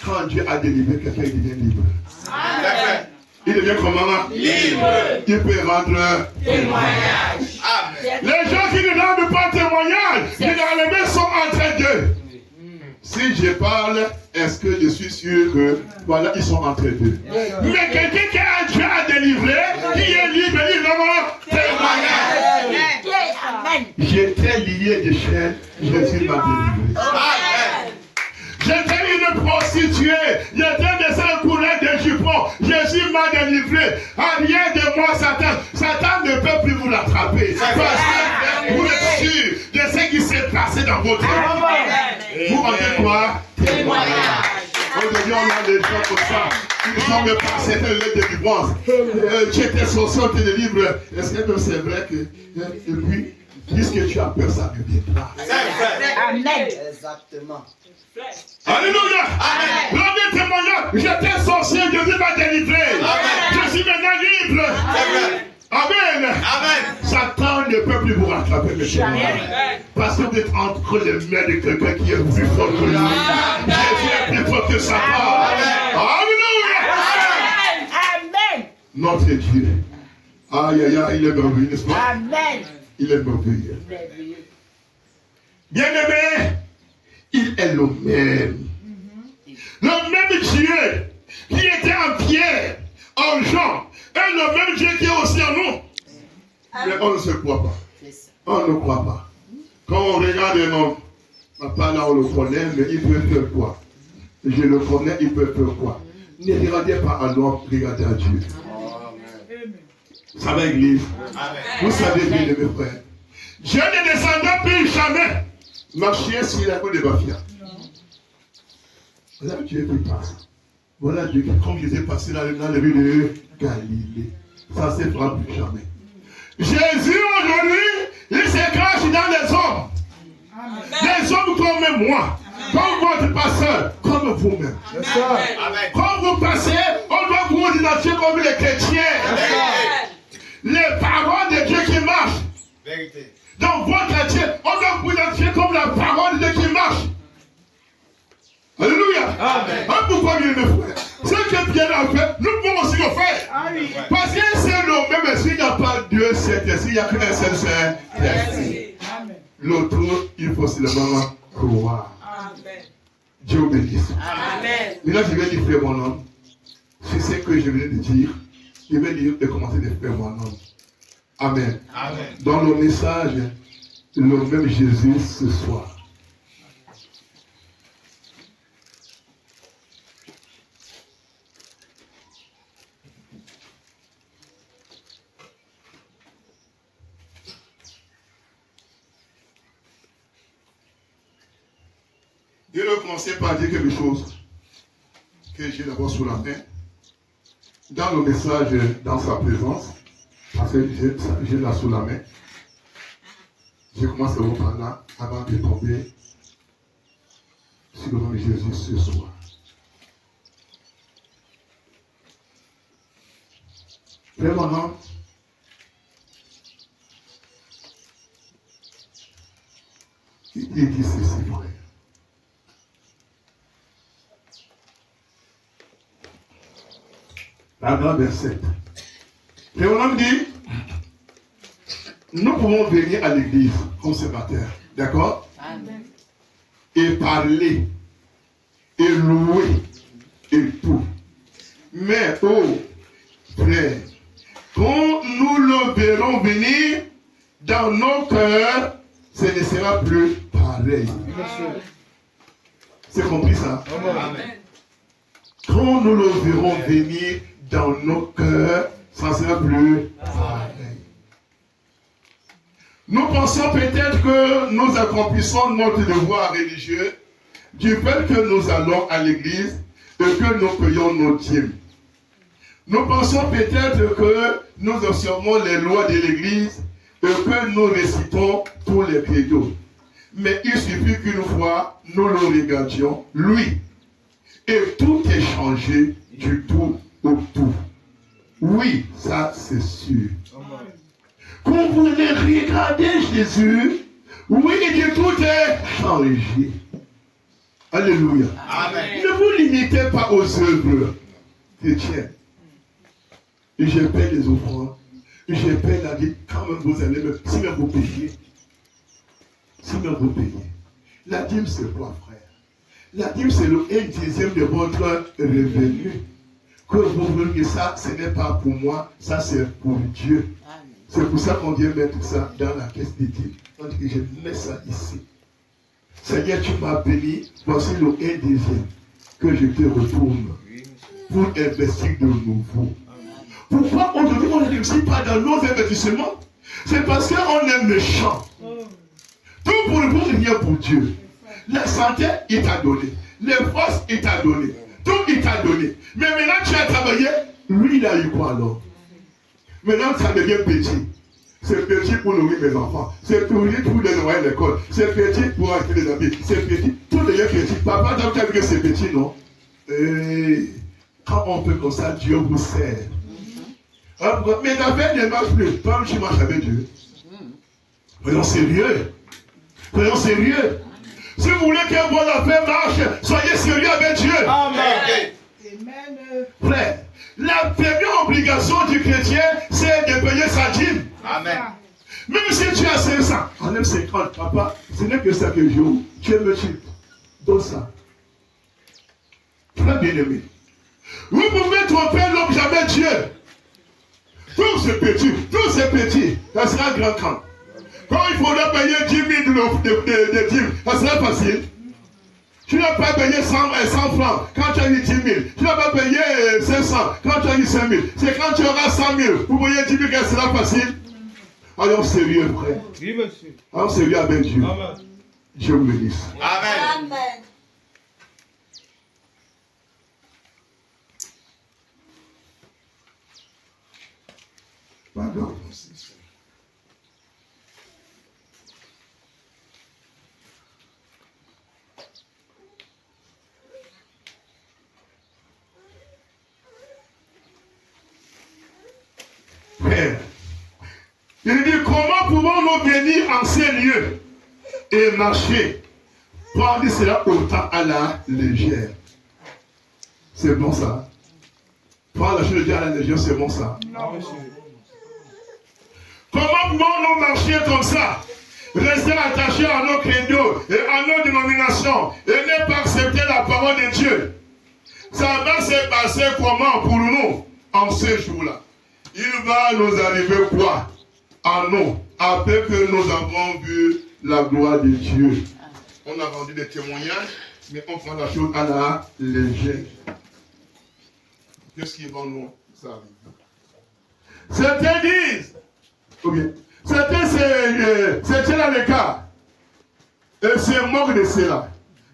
Quand Dieu a délivré quelqu'un, il devient libre. Amen. Il devient comment? Libre. Il peut rendre Témoignage. Amen. les gens qui ne rendent pas témoignage, généralement sont entre deux. Si je parle, est-ce que je suis sûr que, voilà, ils sont entre deux. Mais quelqu'un qui a Dieu à délivrer, qui est libre, il vraiment témoignage. Amen. J'étais lié de chaînes, Jésus m'a délivré. Amen. J'étais une prostituée, j'étais dans un courant de jupons, Jésus m'a délivré. Rien de moi, Satan. Satan ne peut plus vous l'attraper. Parce que vous êtes sûr de ce qui s'est passé dans votre vie. Vous rendez quoi? Témoignage. Aujourd'hui, on a des gens comme ça. Ils sont même pas certains de délivrance. J'étais sorcier, on te délivre. Est-ce que c'est vrai que. Et puis, puisque tu as peur, ça ne viendra. C'est vrai. Amen. Exactement. Alléluia! Premier témoignage, j'étais sorcier, Jésus m'a délivré. Je suis maintenant libre. Amen. Amen. Satan ne peut plus vous rattraper, monsieur. Parce que vous êtes entre les mains de quelqu'un qui est plus fort que lui. Jésus est plus fort que Satan. Alléluia! Amen. Notre Dieu. Aïe, aïe, aïe, il est merveilleux, n'est-ce pas? Amen. Il est merveilleux. Bien-aimé, il est le même. Le même Dieu qui était en Pierre, en Jean, est le même Dieu qui est aussi en nous. Mais on ne se croit pas. On ne croit pas. Quand on regarde un homme, pas là on le connaît, mais il peut faire quoi? Je le connais, il peut faire quoi? Ne regardez pas à l'homme, regardez à Dieu. Ça va, Église. Vous savez bien, mes frères. Dieu ne descendra plus jamais. Marcher sur la côte de Bafia. Voilà Dieu qui passe. Voilà Dieu qui, comme je disais, passé dans les rues de Galilée. Ça ne se fera plus jamais. Jésus aujourd'hui, il se cache dans les hommes. Les hommes comme moi, comme votre pasteur, comme vous-même. Quand vous passez, on doit vous identifier comme les chrétiens. Les paroles de Dieu qui marchent. Vérité. Dans votre Dieu, on doit vous identifier comme la parole de Dieu qui marche. Alléluia. Amen. Pourquoi, mes frères? Ce que Pierre a fait, nous pouvons aussi le faire. Parce que c'est le même esprit, il n'y a pas deux Saint-Esprit, il n'y a qu'un seul Saint-Esprit. L'autre, il faut seulement croire. Dieu vous bénisse. Amen. Maintenant, je vais dire, frère mon homme, c'est ce que je viens de dire. Je vais lire et commencer de frère mon homme. Amen. Amen. Dans le message, le même Jésus ce soir. Je vais commencer par dire quelque chose que j'ai d'abord sous la main. Dans le message, dans sa présence, parce que j'ai là sous la main, je commence d'abord par là, avant de tomber sur le nom de Jésus ce soir. Frère mon homme, il dit ceci, frère. Paragraphe 27. Et on a dit, nous pouvons venir à l'église comme ce matin, d'accord? Et parler, et louer, et tout. Mais, oh, frère, quand nous le verrons venir dans nos cœurs, ce ne sera plus pareil. C'est compris ça? Amen. Quand nous le verrons venir dans nos cœurs, ça ne sera plus pareil. Nous pensons peut-être que nous accomplissons notre devoir religieux du fait que nous allons à l'église et que nous payons nos dîmes. Nous pensons peut-être que nous observons les lois de l'église et que nous récitons tous les credos. Mais il suffit qu'une fois nous le regardions, lui, et tout est changé du tout au tout. Oui, ça c'est sûr. Quand vous allez regarder Jésus, oui, il dit tout est changé. Alléluia. Amen. Ne vous limitez pas aux œuvres chrétiennes. Et je paie les offrandes. Je paie la dîme. Quand même vous allez me... Si même vous payez. Si même vous payez. La dîme c'est quoi, frère? La dîme c'est le 1/10 de votre revenu. Que vous voulez ça, ce n'est pas pour moi, ça c'est pour Dieu. C'est pour ça qu'on vient mettre ça dans la caisse des dîmes. On dit que je mets ça ici. Seigneur, tu m'as béni, voici le 1/10 que je te retourne pour investir de nouveau. Pourquoi aujourd'hui on ne réussit pas dans nos investissements? C'est parce qu'on est méchant. Tout pour le monde, rien pour Dieu. La santé, il t'a donné. Les forces, il t'a donné. Tout, il t'a donné. Mais maintenant, tu as travaillé. Lui, il a eu quoi alors? Maintenant, ça devient petit. C'est petit pour nourrir mes enfants. C'est petit pour les envoyer à l'école. C'est petit pour acheter des habits. C'est petit. Tout devient petit. Papa, tu as vu que c'est petit, non? Et quand on fait comme ça, Dieu vous sert. Mais l'affaire ne marche plus. Toi, tu marches avec Dieu. Soyons sérieux. Soyons sérieux. Si vous voulez que votre affaire marche, soyez sérieux avec Dieu. Amen. Frère, la première obligation du chrétien, c'est de payer sa dîme. Amen. Même si tu as 500, enlève 50, papa, ce n'est que ça que je veux. Tu es multiple. Donne ça. Très bien aimé. Vous pouvez tromper l'homme, jamais Dieu. Tout c'est petit, ça sera grand camp. Quand il faudra payer 10 000 de dîmes, ça sera facile. Tu n'as pas payé 100 francs quand tu as eu 10 000. Tu n'as pas payé 500 quand tu as eu 5 000. C'est quand tu auras 100 000, vous voyez 10 000 que ça sera facile. Allons sérieux, frère. Oui, monsieur. Allons sérieux avec Dieu. Amen. Dieu vous bénisse. Amen. Amen. Pardon. Frère, il dit comment pouvons-nous venir en ces lieux et marcher? Prendre cela autant à la légère. C'est bon ça. Prendre la chose de Dieu à la légère, c'est bon ça. Non, monsieur. Comment pouvons-nous marcher comme ça? Rester attachés à nos credos et à nos dénominations et ne pas accepter la parole de Dieu. Ça va se passer comment pour nous en ces jours-là? Il va nous arriver quoi en nous après que nous avons vu la gloire de Dieu? On a rendu des témoignages, mais on prend la chose à la légère. Qu'est-ce qui va nous arriver? Certains disent, ou bien, certains c'est là le cas, et se moquent de cela.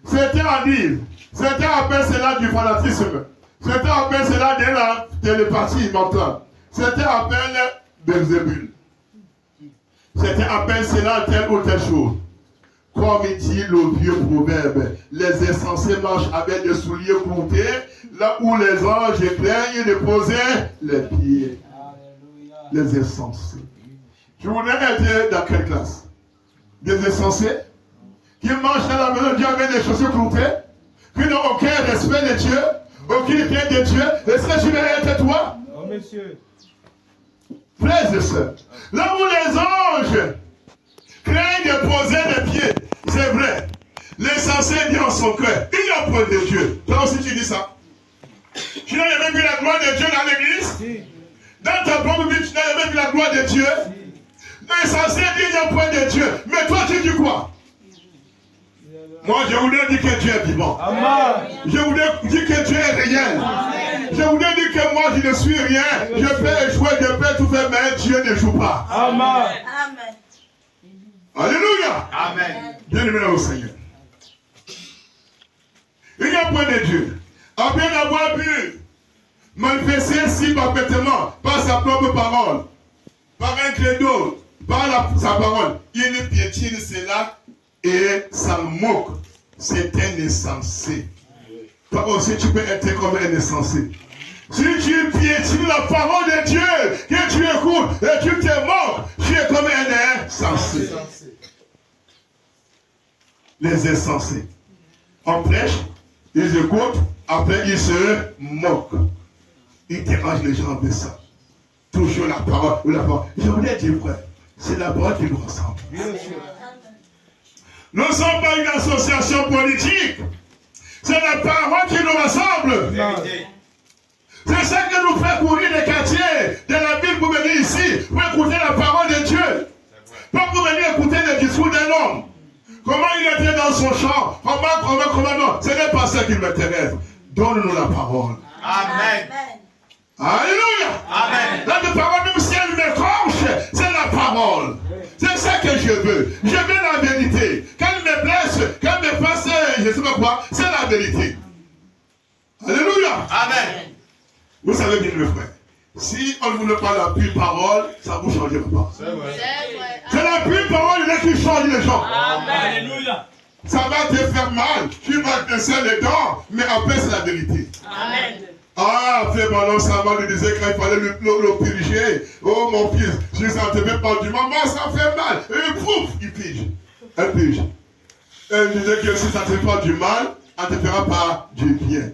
Certains en disent, certains appellent cela du fanatisme, certains appellent cela de la télépathie mentale, certains appellent Belzébul, certains appellent cela telle ou telle chose. Comme il dit le vieux proverbe, les insensés marchent avec des souliers cloutés, là où les anges craignent de poser les pieds. Les insensés. Je voudrais être dans quelle classe? Des insensés qui marchent dans la maison de Dieu avec des chaussures cloutées, qui n'ont aucun respect de Dieu, aucune crainte de Dieu. Est-ce que tu veux être toi? Non, monsieur. Frères et sœurs, là où les anges craignent de poser les pieds, c'est vrai. L'insensé dit en son cœur, il n'y a point de Dieu. Toi aussi tu dis ça. Tu n'as jamais vu la gloire de Dieu dans l'église? Si. Dans ta propre vie, tu n'as jamais vu la gloire de Dieu? L'insensé dit il n'y a point de Dieu. Mais toi tu dis quoi? Moi je voudrais dire que Dieu est vivant. Amen. Je voudrais dire que Dieu est réel. Je voudrais dire que moi je ne suis rien. Je peux échouer, je peux tout faire, mais Dieu ne joue pas. Amen. Amen. Alléluia. Amen. Bien aimé au Seigneur. Il n'y a point de Dieu. Après avoir pu manifester si parfaitement par sa propre parole, par un credo, par sa parole, il piétine cela et s'en moque. C'est un insensé. Toi aussi tu peux être comme un insensé. Si tu piétines la parole de Dieu, que tu écoutes et tu te moques, tu les insensés. On prêche, ils écoutent, après ils se moquent. Ils dérangent les gens avec ça. Toujours la parole ou la parole. Je voulais dire, frère, c'est la parole qui nous ressemble. Nous ne sommes pas une association politique. C'est la parole qui nous rassemble. C'est ça qui nous fait courir des quartiers de la ville pour venir ici, pour écouter la parole de Dieu. Pas pour venir écouter le discours d'un homme. Comment il était dans son champ. Comment, non. Ce n'est pas ça qui m'intéresse. Donne-nous la parole. Amen. Alléluia. Amen. La parole, même si elle m'écorche, c'est la parole. C'est ça que je veux. Je veux la vérité. Quand elle me blesse, quand elle me passe, je ne sais pas quoi, c'est la vérité. Alléluia. Amen. Vous savez bien, mes frères, si on ne voulait pas la pure parole, ça ne vous changera pas. C'est vrai. C'est la pure parole qui change les gens. Amen. Alléluia. Ça va te faire mal, tu vas te serrer les dents, mais après c'est la vérité. Amen. Ah, fait ballon, ça va lui disait qu'il fallait le purger. Oh mon fils, je ne sentais pas du maman, ça fait mal. Et pouf, il pige. Elle pige. Elle disait que si ça ne te fait pas du mal, elle ne te fera pas du bien.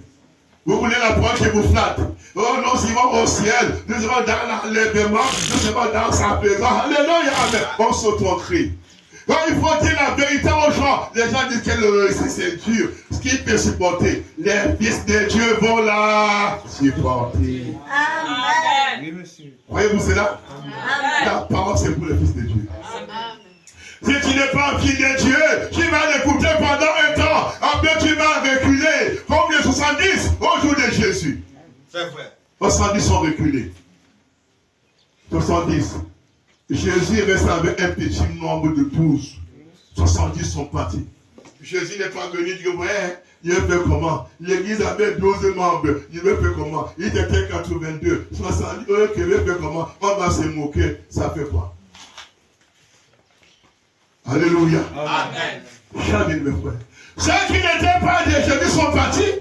Vous voulez la parole qui vous flatte. Oh, nous irons au ciel, nous irons dans l'enlèvement, nous serons dans sa présence. Alléluia, amen. On s'auto-crie. Il faut dire la vérité aux gens. Les gens disent que c'est dur. Ce qu'ils peuvent supporter, les fils de Dieu vont la supporter. Amen. Oui, monsieur. Voyez-vous cela? La parole, c'est pour les fils de Dieu. Si tu n'es pas un fils de Dieu, tu vas l'écouter pendant un temps. Après, tu vas reculer. Comme les 70 au jour de Jésus. C'est vrai. 70 sont reculés. 70. Jésus reste avec un petit nombre de 12. 70 sont partis. Jésus n'est pas venu dire, ouais, il fait comment? L'église avait 12 membres. Il veut faire comment? Il était 82. 70, il veut faire comment? On va se moquer. Ça fait quoi? Alléluia. Amen. Jamais mes frères. Ceux qui n'étaient pas de Jésus sont partis.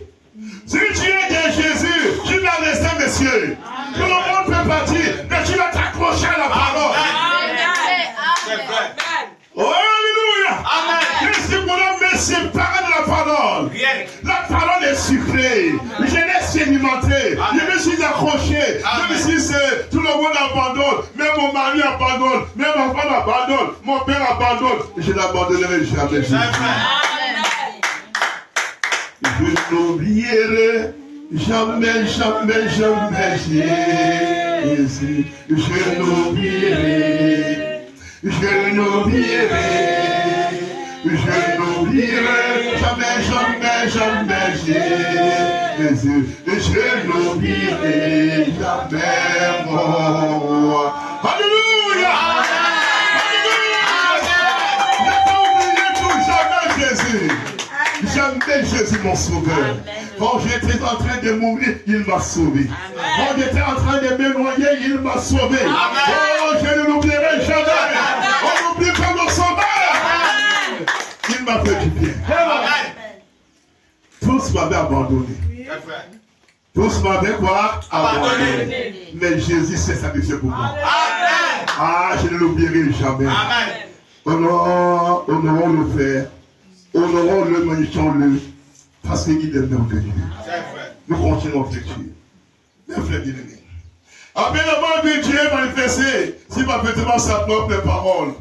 Si tu es de Jésus, tu vas rester, monsieur. Tout le monde peut partir, mais tu vas t'accrocher à la parole. C'est vrai. Oh, alléluia. Amen. Qu'est-ce que vous me séparer de la parole? Rien. La parole est sucrée. Je l'ai sédimentée. Je me suis accroché. Même si tout le monde abandonne, même mon mari abandonne, même ma femme abandonne, mon père abandonne, je n'abandonnerai jamais. C'est vrai. Je n'oublierai jamais, jamais, jamais Jésus. Je n'oublierai, je n'oublierai, je n'oublierai jamais, jamais, jamais Jésus. Je n'oublierai jamais mon roi. Alléluia! Alléluia! Ne pas oublier tout jamais Jésus. Jamais Jésus mon sauveur. Quand j'étais en train de mourir, il m'a sauvé. Quand j'étais en train de me noyer, il m'a sauvé. Oh, je ne l'oublierai jamais. On n'oublie pas mon sauveur. Il m'a fait du bien. Tous m'avaient abandonné. Tous m'avaient quoi? Abandonné. Mais Jésus s'est sacrifié pour moi. Ah, je ne l'oublierai jamais. Honorons le Père. Honorons-le, magnifions-le, parce qu'il est merveilleux. Nous continuons à lecture. Mes frères bien-aimés. Après l'amour de Dieu manifesté, si parfaitement sa propre parole.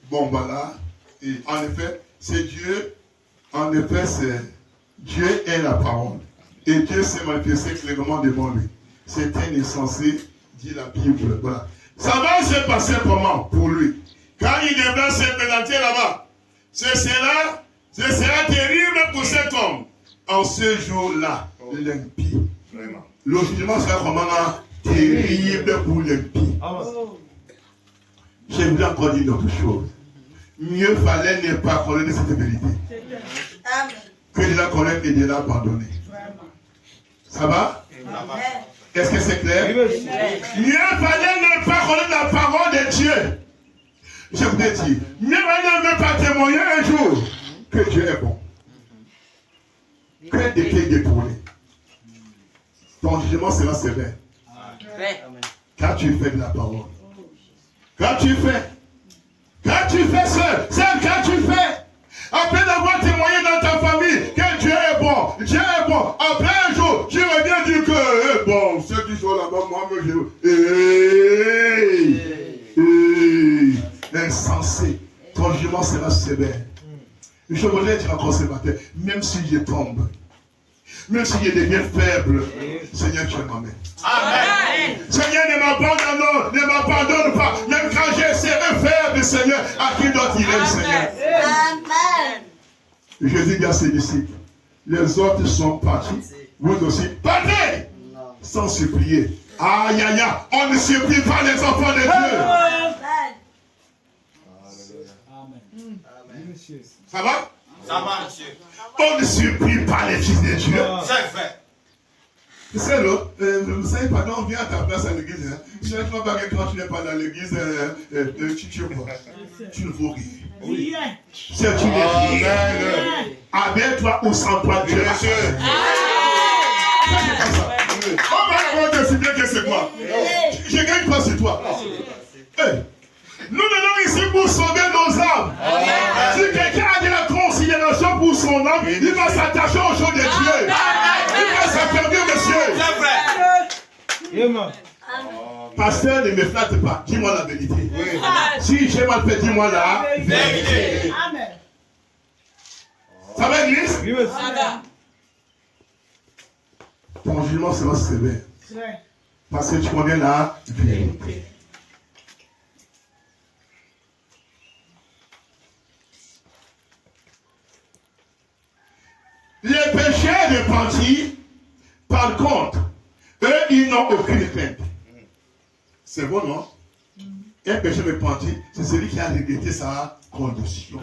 Bon, voilà. Et en effet, c'est Dieu. En effet, c'est Dieu est la parole. Et Dieu s'est manifesté clairement devant lui. C'était insensé, dit la Bible. Voilà. Ça va se passer comment pour lui? Quand il devra se présenter là-bas, ce sera terrible pour cet homme. En ce jour-là, l'impie. Le jugement sera comment là? Terrible pour l'impie. J'aimerais encore dire une autre chose. Mieux fallait ne pas connaître cette vérité. Que de la connaître et de l'abandonner. Ça va? Est-ce que c'est clair? Mieux fallait ne pas connaître la parole de Dieu. Je vous ai dit, mieux fallait ne pas témoigner un jour que Dieu est bon. Que d'été détourné. Ton jugement sera sévère. Quand tu fais de la parole. Quand tu fais seul, quand tu fais, Après d'avoir témoigné dans ta famille que Dieu est bon, Dieu est bon. Après un jour, tu reviens dire que, bon, ceux qui sont là-bas, moi, insensé. Ton jugement sera sévère. Je voudrais dire encore ce matin, même si je tombe, même si je deviens faible, Seigneur, tu es ma main. Amen. Seigneur, ne m'abandonne pas. Même quand je serai faible, Seigneur, à qui d'autre il est, Seigneur? Amen. Jésus dit à ses disciples, les autres sont partis, vous aussi, partez, sans supplier. Aïe, aïe, aïe, on ne supplie pas les enfants de Dieu. Amen. Ça va? Ça va, monsieur. On ne supplie pas les fils de Dieu. C'est vrai. Tu sais, là, vous savez, pardon, on vient à ta place à l'église. Hein. Je ne sais pas que quand tu n'es pas dans l'église, tu vois. Tu ne vaux rien. C'est tu n'es rien. Avec toi ou sans toi, Dieu. On va te cibler que c'est quoi? Je ne gagne pas sur toi. Hey. Nous venons ici pour sauver nos âmes. Si quelqu'un a de la considération pour son âme, il va s'attacher aux choses de Dieu. Il va s'affermir, monsieur. C'est vrai. Pasteur, ne me flatte pas. Dis-moi la vérité. Si j'ai mal fait, dis-moi la vérité. Amen. Ça va, église? Ça va. Ton jugement sera sévère. Parce que tu connais la vérité. Les pécheurs repentis, par contre, eux, ils n'ont aucune crainte. C'est bon, non? Un pécheur repenti, c'est celui qui a regretté sa condition.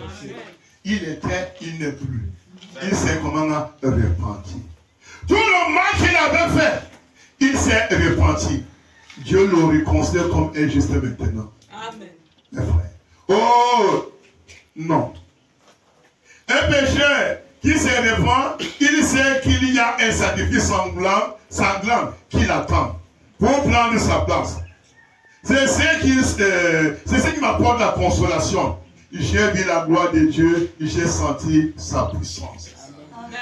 Il était, il n'est plus. Il s'est comment repenti. Tout le mal qu'il avait fait, il s'est repenti. Dieu le reconsidère comme injuste maintenant. Amen. Mes frères. Oh, non. Un pécheur qui se répand, il sait qu'il y a un sacrifice sanglant qui l'attend pour prendre sa place. C'est ce qui m'apporte la consolation. J'ai vu la gloire de Dieu, j'ai senti sa puissance.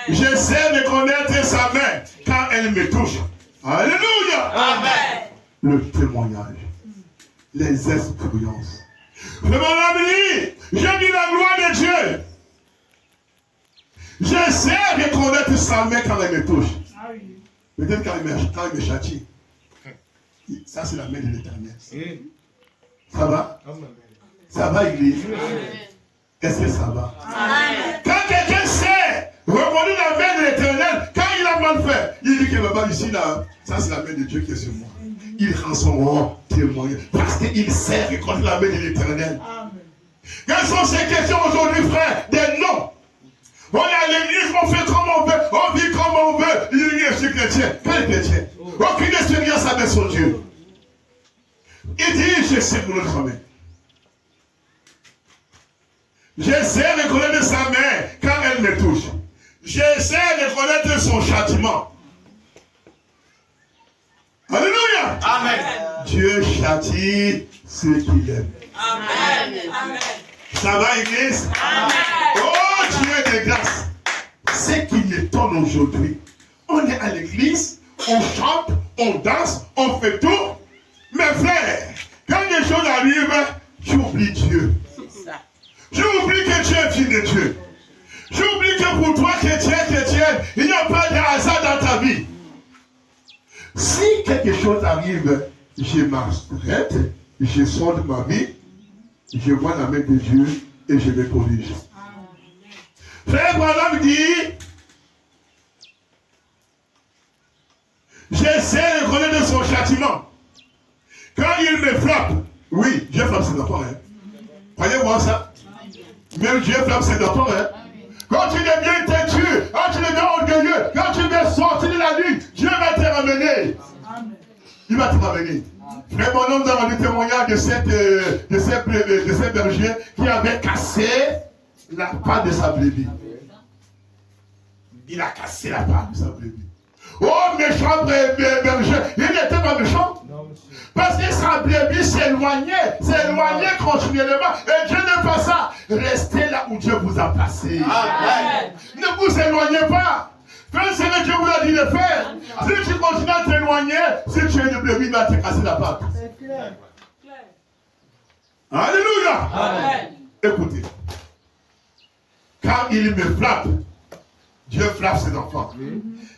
J'essaie de connaître sa main quand elle me touche. Alléluia. Amen. Le témoignage, les expériences. Je mon ami, j'ai vu la gloire de Dieu. J'essaie de connaître sa main quand elle me touche. Peut-être quand il me châtie. Ça, c'est la main de l'Éternel. Ça va? Ça va, église? Est-ce que ça va? Quand quelqu'un sait reconnaître la main de l'Éternel, quand il a mal fait, il dit que papa, ici, là, ça, c'est la main de Dieu qui est sur moi. Il rend son témoignage parce qu'il sait reconnaître la main de l'Éternel. Quelles sont ces questions aujourd'hui, frère? Des noms. On est à l'église, on fait comme on veut, on vit comme on veut. Je suis chrétien. Quel chrétien? Aucune expérience avec son Dieu. Il dit, je sais pour notre main. J'essaie de connaître sa main quand elle me touche. J'essaie de connaître son châtiment. Alléluia. Amen. Dieu châtie ceux qu'il aime. Amen. Amen. Ça va, église? Amen. Oh, Dieu de grâce. Ce qui m'étonne aujourd'hui, on est à l'église, on chante, on danse, on fait tout. Mes frères, quand les choses arrivent, tu oublies Dieu. Tu oublies que tu es fils de Dieu. Tu oublies que pour toi, chrétien, il n'y a pas de hasard dans ta vie. Si quelque chose arrive, je m'arrête, je sors de ma vie, je vois la main de Dieu et je me corrige. Frère Branham dit, j'essaie de connaître son châtiment. Quand il me frappe, oui, Dieu frappe ses enfants. Hein. Croyez-moi ça? Même Dieu frappe ses enfants. Hein. Quand tu deviens têtu, quand tu deviens orgueilleux, quand tu viens sortir de la lutte, Dieu va te ramener. Il va te ramener. Frère Branham, nous avons des témoignages de ces bergers qui avaient cassé la patte de sa brebis. Il a cassé la patte de sa brebis. Oh, méchant berger. Il n'était pas méchant. Non, monsieur. Parce que sa brebis s'éloignait continuellement. Et Dieu n'aime pas ça. Restez là où Dieu vous a placé. Amen. Ne vous éloignez pas. Faites ce que Dieu vous a dit de faire. Si tu continues à t'éloigner, si tu es une brebis, il va te casser la patte. C'est clair. Alléluia. Amen. Écoutez. Quand il me frappe, Dieu frappe ses enfants.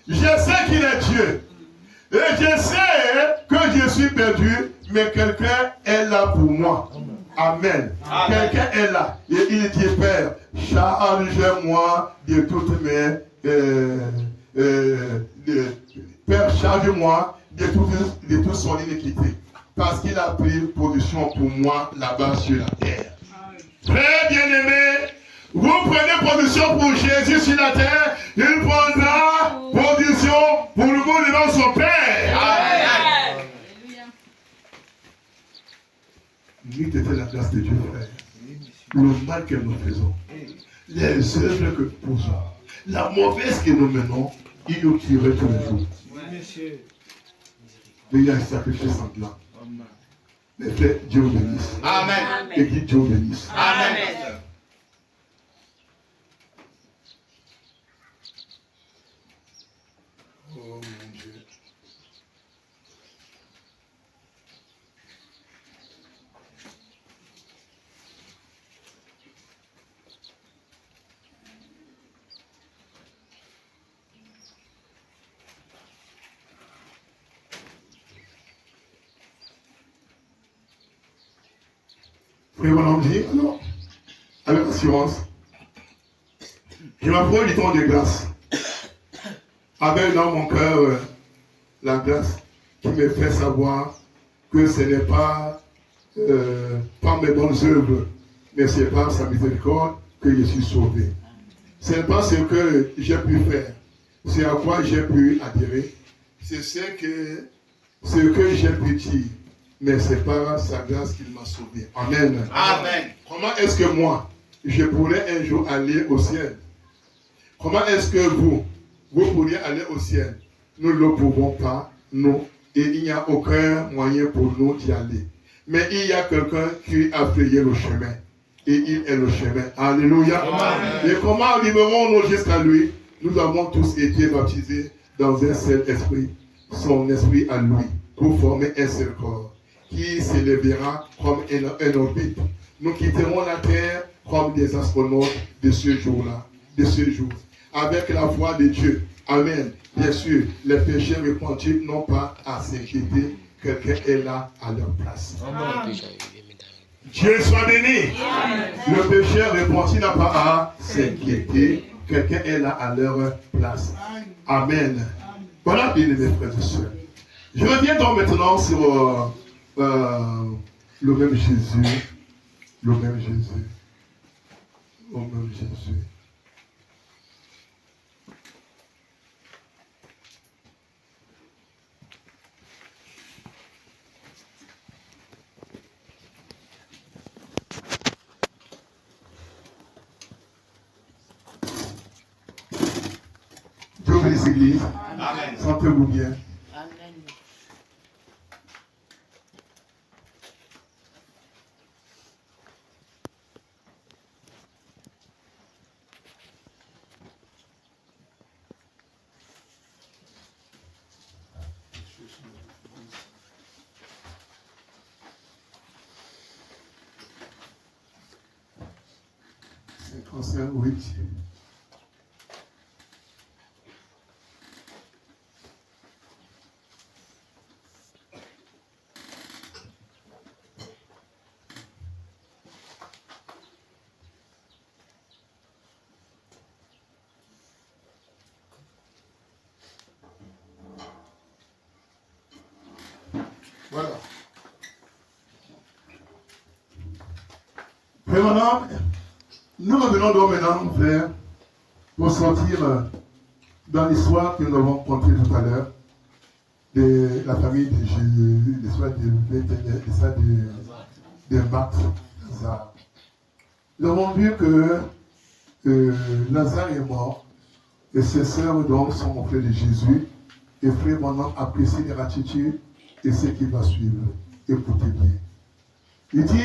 Je sais qu'il est Dieu. Et je sais que je suis perdu, mais quelqu'un est là pour moi. Amen. Quelqu'un est là. Et il dit, Père, charge-moi de toutes mes... Père, charge-moi de toute son iniquité. Parce qu'il a pris position pour moi là-bas sur la terre. Très bien aimé, vous prenez position pour Jésus sur la terre, il prendra position pour le monde devant son Père. Amen. N'eût été la grâce de Dieu, frère. Le mal que nous faisons, les œuvres que nous posons, la mauvaise que nous menons, il nous tuerait tous les jours. Oui, monsieur. Mais il y a un sacrifice sanglant. Amen. Mais frère, Dieu vous bénisse. Amen. Et dit Dieu vous bénisse. Amen. Oh mon Dieu. Frère, on dit, non, avec assurance, je m'approche du temps de grâce. Avec dans mon cœur la grâce qui me fait savoir que ce n'est pas par mes bonnes œuvres, mais c'est par sa miséricorde que je suis sauvé. Ce n'est pas ce que j'ai pu faire, c'est à quoi j'ai pu adhérer, c'est ce que j'ai pu dire, mais c'est par sa grâce qu'il m'a sauvé. Amen. Amen. Comment est-ce que moi, je pourrais un jour aller au ciel? Comment est-ce que vous pourriez aller au ciel? Nous ne le pouvons pas, nous, et il n'y a aucun moyen pour nous d'y aller. Mais il y a quelqu'un qui a frayé le chemin, et il est le chemin. Alléluia. Amen. Et comment arriverons-nous jusqu'à lui? Nous avons tous été baptisés dans un seul esprit, son esprit à lui, pour former un seul corps, qui s'élèvera comme un orbite. Nous quitterons la terre comme des astronautes de ce jour-là, de ce jour, avec la foi de Dieu. Amen. Bien sûr, les péchés repentis n'ont pas à s'inquiéter. Quelqu'un est là à leur place. Amen. Dieu soit béni. Le péché repenti n'a pas à s'inquiéter. Quelqu'un est là à leur place. Amen. Voilà, bien mes frères et sœurs. Je reviens donc maintenant sur le même Jésus. Le même Jésus. Le même Jésus. Dieu bénisse l'Église. Amen. Sentez-vous bien. Amen. Concerne 8. Voilà. Mais maintenant, nous revenons donc maintenant vers, pour sortir dans l'histoire que nous avons contée tout à l'heure, de la famille de Jésus, l'histoire de Marthe, Lazare. Nous avons vu que Lazare est mort, et ses sœurs donc sont auprès de Jésus, Et frère, mon homme apprécie les attitudes et ce qui va suivre. Écoutez bien. Il dit,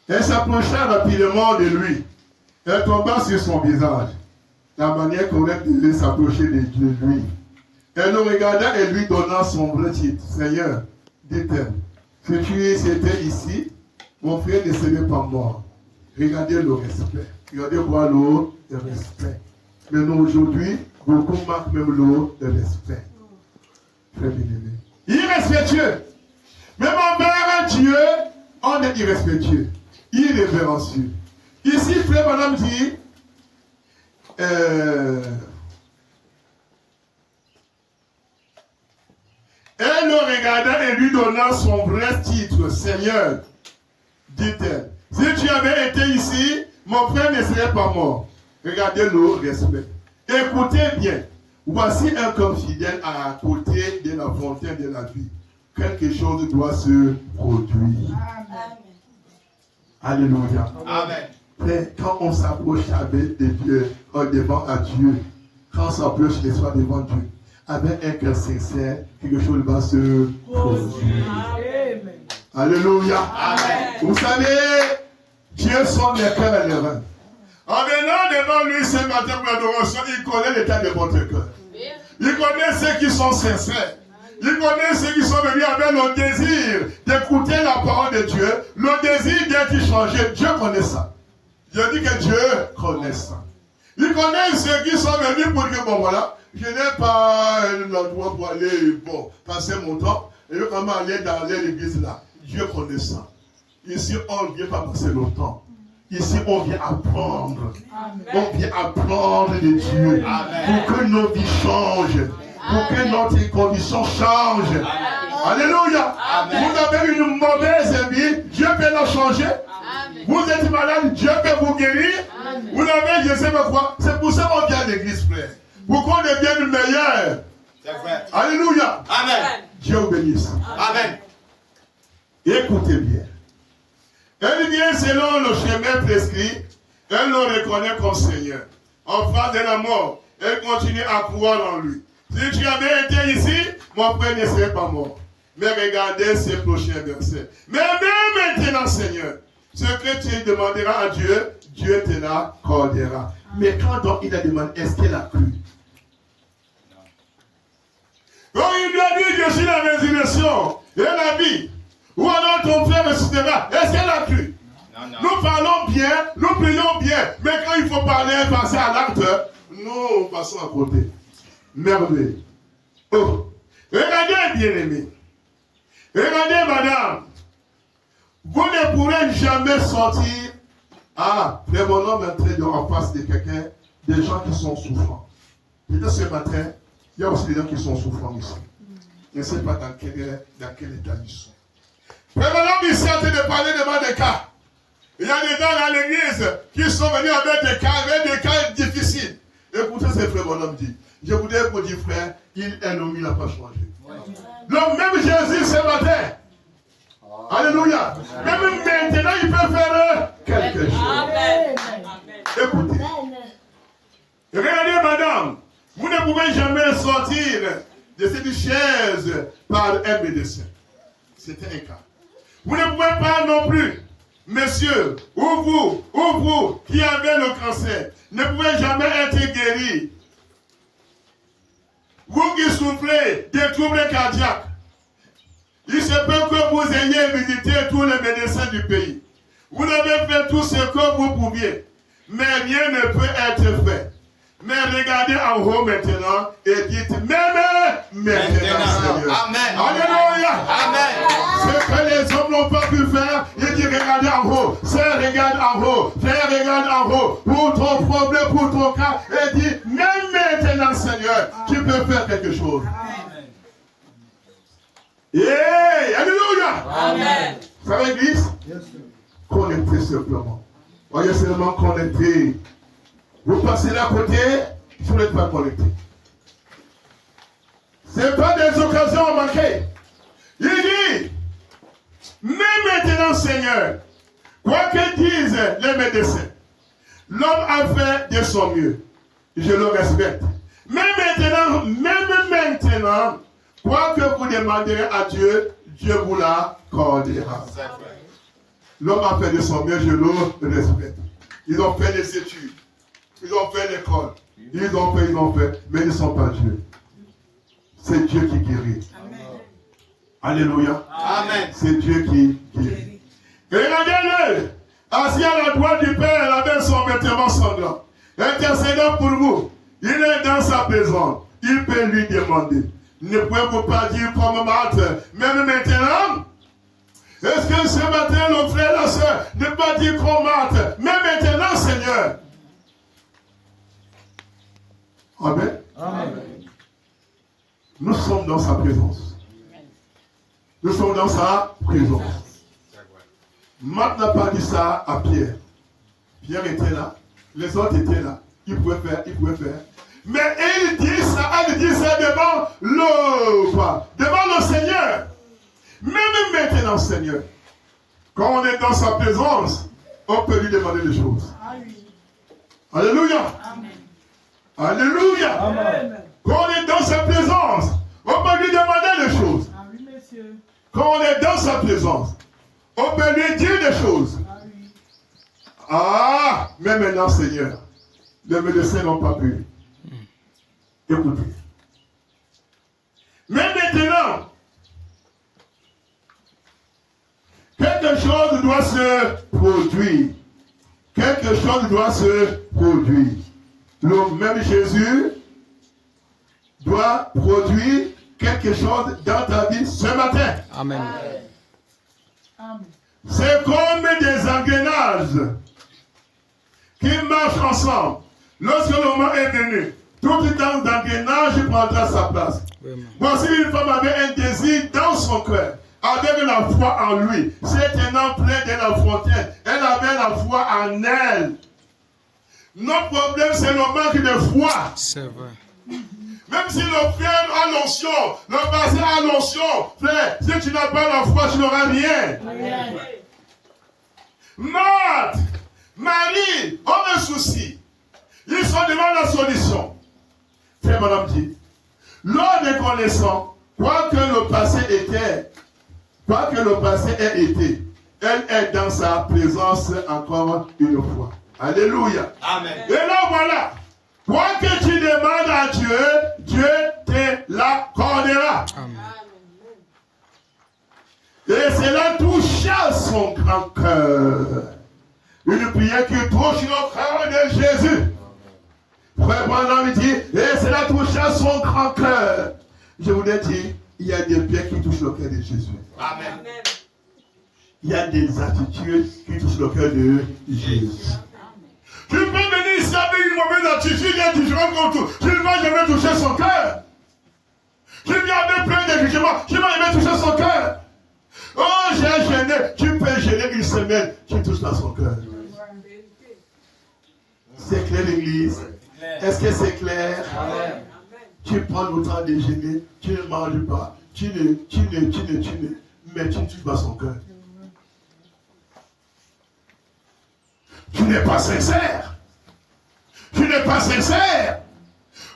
elle s'approcha rapidement de lui. Elle tomba sur son visage. La manière correcte de s'approcher de lui. Elle le regarda et lui donna son vrai titre. Seigneur, dit-elle, si tu étais ici, mon frère ne serait pas mort. Regardez le respect. Regardez voir le respect. Mais nous aujourd'hui, beaucoup marquent même le respect. Très bien aimé. Irrespectueux. Même envers Dieu, on est irrespectueux. Irrévérencieux. Ici, frère madame dit, elle le regarda et lui donna son vrai titre, Seigneur, dit-elle. Si tu avais été ici, mon frère ne serait pas mort. Regardez le respect. Écoutez bien. Voici un corps fidèle à côté de la fontaine de la vie. Quelque chose doit se produire. Amen. Alléluia. Amen. Mais quand on s'approche avec des dieux, devant à Dieu, quand on s'approche des soirs devant Dieu, avec un cœur sincère, quelque chose va se produire. Amen. Alléluia. Amen. Vous savez, Dieu sonde les cœurs et les reins. En venant devant lui ce matin pour l'adoration, il connaît l'état de votre cœur. Il connaît ceux qui sont sincères. Il connaît ceux qui sont venus avec le désir d'écouter la parole de Dieu, le désir d'être changé. Dieu connaît ça. Je dis que Dieu connaît ça. Il connaît ceux qui sont venus pour dire, bon voilà, je n'ai pas l'endroit pour aller, bon, passer mon temps, et je vais comment aller dans l'église là. Dieu connaît ça. Ici, on ne vient pas passer longtemps. Ici, on vient apprendre. Amen. On vient apprendre de Dieu. Amen. Pour que nos vies changent. Pour que notre condition change. Alléluia. Amen. Vous avez une mauvaise vie, Dieu peut la changer. Amen. Vous êtes malade, Dieu peut vous guérir. Amen. Vous avez, je sais pas quoi. C'est pour ça qu'on vient à l'église, frère. Pour qu'on devienne meilleur. C'est vrai. Alléluia. Amen. Dieu vous bénisse. Amen. Écoutez bien. Elle vient selon le chemin prescrit. Elle le reconnaît comme Seigneur. En face de la mort, elle continue à croire en lui. Si tu avais été ici, mon frère ne serait pas mort. Mais regardez ces prochains versets. Mais même maintenant, Seigneur, ce que tu demanderas à Dieu, Dieu te l'accordera. Mais quand donc il a demandé, est-ce qu'elle a cru? Quand il lui a dit, je suis la résurrection et la vie, ou alors ton frère ressuscitera, est-ce qu'elle a cru? Non, non. Nous parlons bien, nous prions bien, mais quand il faut parler, passer à l'acte, nous passons à côté. Merveilleux. Oh, regardez, bien-aimés. Regardez, madame. Vous ne pourrez jamais sortir. Ah, frère, mon homme est en train de en face de quelqu'un, des gens qui sont souffrants. Peut-être ce matin, il y a aussi des gens qui sont souffrants ici. Je ne sais pas dans quel état ils sont. Frère, mon homme ici est en train de parler devant des cas. Il y a des gens dans l'église qui sont venus avec des cas difficiles. Écoutez ce frère, mon homme dit. Je voudrais vous dire, frère, il est nommé, il n'a pas changé. Le même Jésus ce matin. Alléluia. Même maintenant, il peut faire quelque chose. Amen. Écoutez. Regardez, madame. Vous ne pouvez jamais sortir de cette chaise par un médecin. C'était un cas. Vous ne pouvez pas non plus, messieurs, ou vous qui avez le cancer, ne pouvez jamais être guéri. Vous qui souffrez des troubles cardiaques, il se peut que vous ayez visité tous les médecins du pays. Vous avez fait tout ce que vous pouviez, mais rien ne peut être fait. Mais regardez en haut maintenant et dites, même maintenant, Seigneur. Amen. Alléluia. Amen. Ce que les hommes n'ont pas pu faire, il dit, regardez en haut. Sœur, regarde en haut. Frère, regarde en haut. Pour ton problème, pour ton cas, et dit, même maintenant, Seigneur, tu peux faire quelque chose. Hey, alléluia. Amen. Ça va, l'église? Connectez simplement. Voyez seulement connecter. Vous passez à côté, vous n'êtes pas connecté. Ce n'est pas des occasions manquées. Il dit, mais maintenant, Seigneur, quoi que disent les médecins, L'homme a fait de son mieux. Je le respecte. Mais maintenant, quoi que vous demanderez à Dieu, Dieu vous l'accordera. L'homme a fait de son mieux, je le respecte. Ils ont fait des études. Ils ont fait l'école. Ils ont fait. Mais ils ne sont pas Dieu. C'est Dieu qui guérit. Amen. Alléluia. Amen. C'est Dieu qui guérit. Regardez-le. Assis à la droite du Père, avec son vêtement sanglant. Intercédant pour vous. Il est dans sa présence. Il peut lui demander. Ne pouvez-vous pas dire comme Marthe, même maintenant? Est-ce que ce matin, le frère, la soeur, ne pas dire comme Marthe, même maintenant, Seigneur? Amen. Amen. Nous sommes dans sa présence. Nous sommes dans sa présence. Marthe n'a pas dit ça à Pierre. Pierre était là. Les autres étaient là. Il pouvait faire. Mais elle dit ça devant le Seigneur. Même maintenant, Seigneur. Quand on est dans sa présence, on peut lui demander des choses. Alléluia. Amen. Alléluia. Amen. Quand on est dans sa présence, on peut lui demander des choses. Quand on est dans sa présence, on peut lui dire des choses. Ah, mais maintenant, Seigneur, les médecins n'ont pas pu. Écoutez. Mais maintenant, quelque chose doit se produire. Quelque chose doit se produire. Le même Jésus doit produire quelque chose dans ta vie ce matin. Amen. C'est comme des engrenages qui marchent ensemble. Lorsque le moment est venu, tout temps d'engrenage prendra sa place. Voici une femme avait un désir dans son cœur, avec la foi en lui. C'était un homme plein de la fontaine. Elle avait la foi en elle. Notre problème, c'est le manque de foi. C'est vrai. Même si le frère a l'onction, le pasteur a l'onction, frère, si tu n'as pas la foi, tu n'auras rien. Marthe, Marie, ont un souci. Ils sont devant la solution. Frère, madame dit, lors des connaissants, quoi que le passé ait été, elle est dans sa présence encore une fois. Alléluia. Amen. Et là, voilà. Quoi que tu demandes à Dieu, Dieu te l'accordera. Et cela toucha son grand cœur. Une prière qui touche le cœur de Jésus. Frère Branham dit, et cela toucha son grand cœur. Je vous l'ai dit, il y a des prières qui touchent le cœur de Jésus. Amen. Il y a des attitudes qui touchent le cœur de Jésus. Tu peux venir ici avec une mauvaise attitude et tu seras contre. Tu ne vas jamais toucher son cœur. Tu viens avec plein de jugements. Tu ne vas jamais toucher son cœur. Oh, j'ai gêné. Tu peux gêner une semaine. Tu touches pas son cœur. C'est clair, l'église? Est-ce que c'est clair? Amen. Tu prends le temps de gêner. Tu ne manges pas. Mais tu ne touches pas son cœur. Tu n'es pas sincère. Tu n'es pas sincère.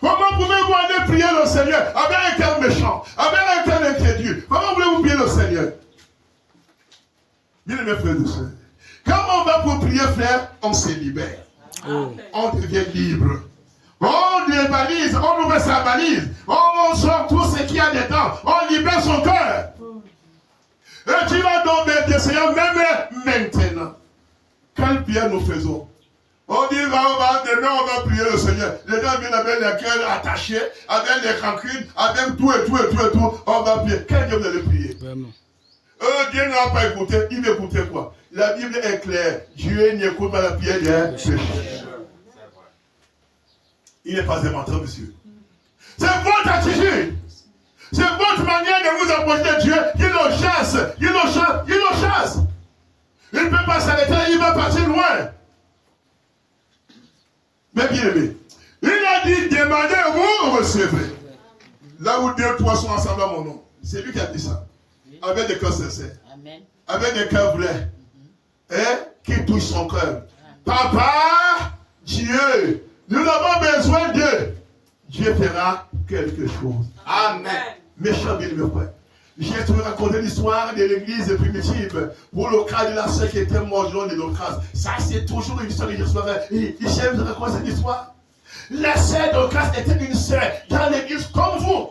Comment pouvez-vous aller prier le Seigneur avec un cœur méchant, avec un cœur incrédule? Comment voulez-vous prier le Seigneur? Bien mes frères et sœurs, quand on va pour prier, frère, on se libère. On devient libre. On dévalise, on ouvre sa valise, on sort tout ce qu'il y a dedans, on libère son cœur. Et tu vas donc vers le Seigneur même maintenant. Quelle prière nous faisons? On dit, demain on va prier le Seigneur. Les gens viennent avec les cœurs attachés, avec les rancunes, avec tout. On va prier. Quel Dieu vous allez prier? Vraiment. Dieu n'a pas écouté. Il va écouter quoi? La Bible est claire. Dieu n'écoute pas la prière des pécheurs. Il n'est pas un menteur, monsieur. C'est votre attitude. C'est votre manière de vous approcher de Dieu qui le chasse. Il le chasse. Il ne peut pas s'arrêter, il va partir loin. Mais bien aimé, il a dit, demandez, vous recevrez. Là où 2 ou 3 sont ensemble à mon nom. C'est lui qui a dit ça. Avec des cœurs sincères. Avec des cœurs vrais. Qui touchent son cœur. Papa, Dieu, nous avons besoin de Dieu fera quelque chose. Amen. Méchant bien mes frères. J'ai toujours raconté l'histoire de l'église primitive pour le cas de la sœur qui était morte de Dorcas. Ça, c'est toujours une histoire que je souhaite. J'aime raconter cette histoire. La sœur Dorcas était une sœur dans l'église comme vous.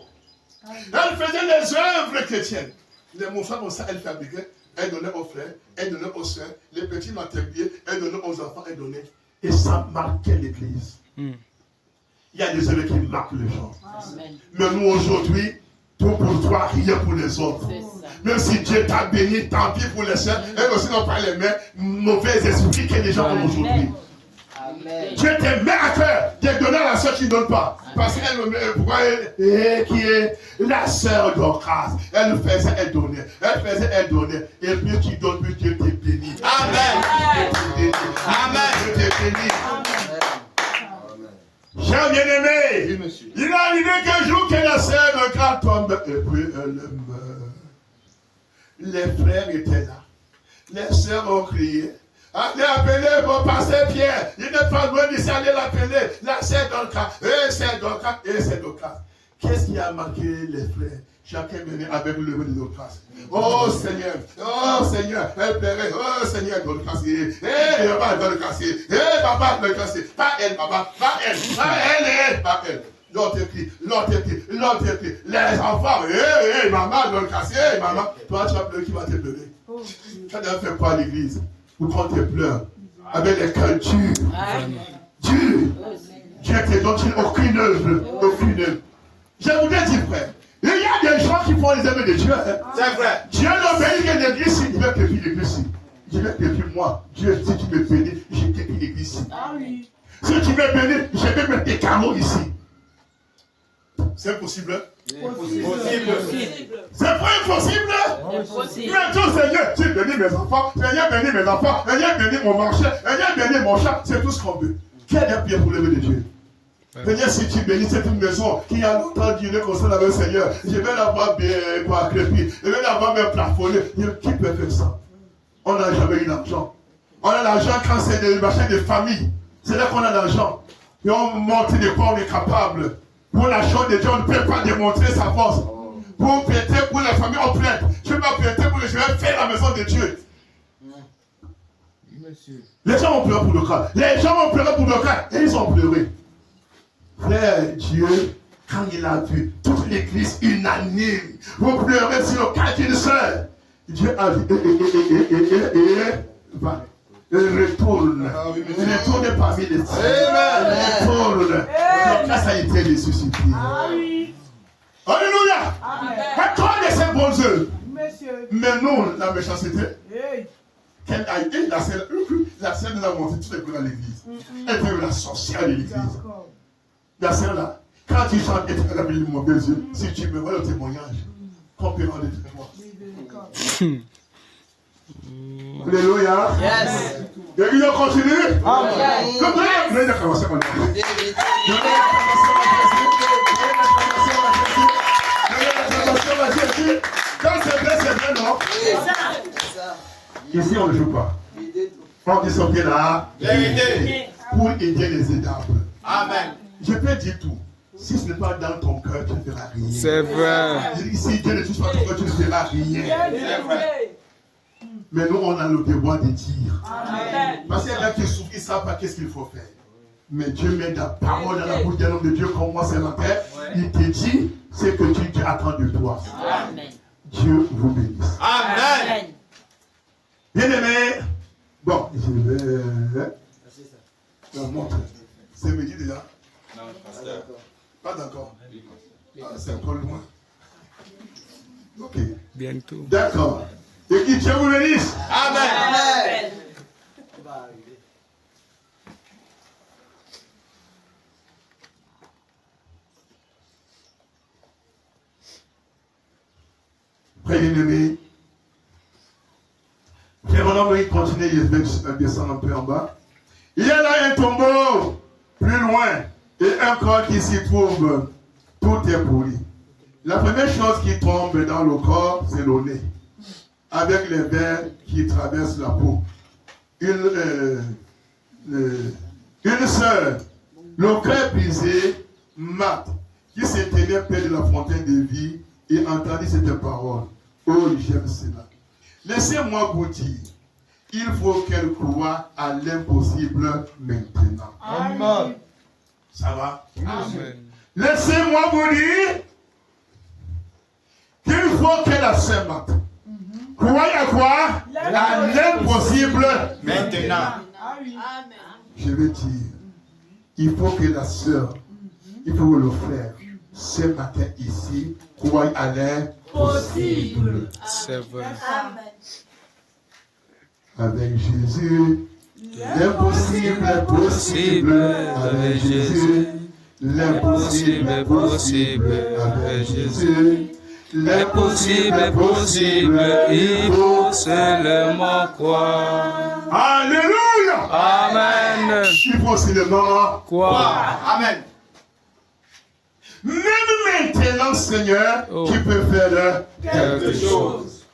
Elle faisait les œuvres chrétiennes. Les mouchoirs comme ça, elle fabriquait. Elle donnait aux frères, elle donnait aux sœurs. Les petits matériels, elle donnait aux enfants, elle donnait. Et ça marquait l'église. Il y a des œuvres qui marquent les gens. Amen. Mais nous aujourd'hui, tout pour toi, rien pour les autres. Même si Dieu t'a béni, tant pis pour les sœurs. Elles aussi n'ont pas les mêmes mauvais esprits que les gens ont aujourd'hui. Dieu te met à cœur de donner à la sœur qui ne donne pas. Parce qu'elle, pourquoi elle, qui est la sœur Dorcas, elle faisait, elle donnait. Elle faisait, elle donnait. Et plus tu donnes, plus Dieu te bénit. Amen. Amen. Dieu te bénit. Cher bien-aimé, il est arrivé qu'un jour que la sœur Dorcas tombe et puis elle meurt. Les frères étaient là. Les sœurs ont crié. Allez appeler mon pasteur Pierre. Il n'est pas loin d'ici, allez l'appeler. Là, c'est Dorcas. Et c'est Dorcas. Et c'est Dorcas. Qu'est-ce qui a marqué les frères? Chacun venait avec le lever de Dorcas. Oh Seigneur. Oh Seigneur. Elle plairait. Oh Seigneur Dorcas. Eh, maman Dorcas. Eh, papa Dorcas. Pas elle, papa. Pas elle. Pas elle. Pas elle. L'autre écrit. Les enfants. Eh, maman Dorcas. Eh, maman. Toi, tu vas pleurer. Qui va te pleurer? Tu ne fais pas à l'église. Ou quand tu pleures, avec les cœurs durs. Dieu te donne aucune œuvre. Je voudrais dire, frère, il y a des gens qui font les œuvres de Dieu. Hein. C'est vrai. Dieu n'obéit que l'église, il veut que l'église. Je vais te moi. Dieu, si tu me bénis, je te prie l'église. Si tu me bénis, je vais mettre des carreaux ici. C'est possible? Possible. C'est pas impossible. Mais tout Seigneur, tu bénis mes enfants, Seigneur bénis mes enfants, Seigneur bénis mon marché, Seigneur bénis mon chat, c'est tout ce qu'on veut. Quel est bien pour lever de Dieu? Seigneur, si tu bénis cette maison qui a longtemps duré comme ça avec le Seigneur, je vais l'avoir bien accrépie, je vais l'avoir bien plafonnée. Qui peut faire ça? On n'a jamais eu l'argent. On a l'argent quand c'est des marchés de famille. C'est là qu'on a l'argent. Et on montre de quoi on est capable. Pour la chose de Dieu, on ne peut pas démontrer sa force. Pour prêter pour la famille, on prête. Je vais pas prêter pour le je vais faire la maison de Dieu. Monsieur. Les gens ont pleuré pour le cas. Les gens ont pleuré pour le cas. Et ils ont pleuré. Frère, Dieu, quand il a vu toute l'église unanime, vous pleurez sur le cas d'une sœur, Dieu a dit, retourne. Retourne parmi les sœurs. Retourne. Le cas a été ressuscité. Alléluia. Toi de ces bonnes œuvres. Mais non, la méchanceté. Qu'elle a été la sœur nous a montré toutes les cours dans l'église. Elle était la sorcière de l'église. La sœur là, quand tu chantes et tu as mis mon yeux, si tu me vois le témoignage, qu'on peut rendre de toi. Alléluia. Yes. Et on continue. Amen. Comment on commencer maintenant? Quand c'est vrai, non? Ici, on ne joue pas. On dit sortir là pour aider les aidables. Amen. Je peux dire tout. Si ce n'est pas dans ton cœur, tu ne feras rien. C'est vrai. Si Dieu ne touche pas ton cœur, tu ne feras rien. C'est vrai. Mais nous, on a le devoir de dire. Amen. Parce qu'il y en a qui souffrent, ils ne savent pas qu'est-ce qu'il faut faire. Mais Dieu met la parole dans la bouche d'un homme de Dieu comme moi, c'est la terre. Il te dit ce que tu attends de toi. Amen. Dieu vous bénisse. Amen. Bien aimé. Bon, je vais vous montrer. C'est midi déjà? Non, pas d'accord. Ah, c'est encore loin. Ok. Bientôt. D'accord. Et qui Dieu vous bénisse. Amen. Amen. Frère bien-aimé, Jérémie il continue, il descend un peu en bas. Il y a là un tombeau plus loin et un corps qui s'y trouve. Tout est pourri. La première chose qui tombe dans le corps, c'est le nez, avec les vers qui traversent la peau. Une sœur, le cœur brisé, Marthe, qui se tenait près de la fontaine de vie et entendit cette parole. Oh, j'aime cela. Laissez-moi vous dire, il faut qu'elle croie à l'impossible maintenant. Amen. Ça va? Amen. Laissez-moi vous dire qu'il faut qu'elle a ses maths. Croyez à quoi? À l'impossible Maintenant. Amen. Je veux dire, il faut que la sœur, il faut le frère, ce matin ici, croie à l'impossible. C'est vrai. Amen. Avec Jésus, l'impossible est possible. Avec Jésus, l'impossible est possible. Avec Jésus, L'impossible est possible, il faut seulement croire. Alléluia! Amen. Il faut seulement Croire. Amen. Même maintenant, Seigneur, Oh. tu peux faire Quelque chose.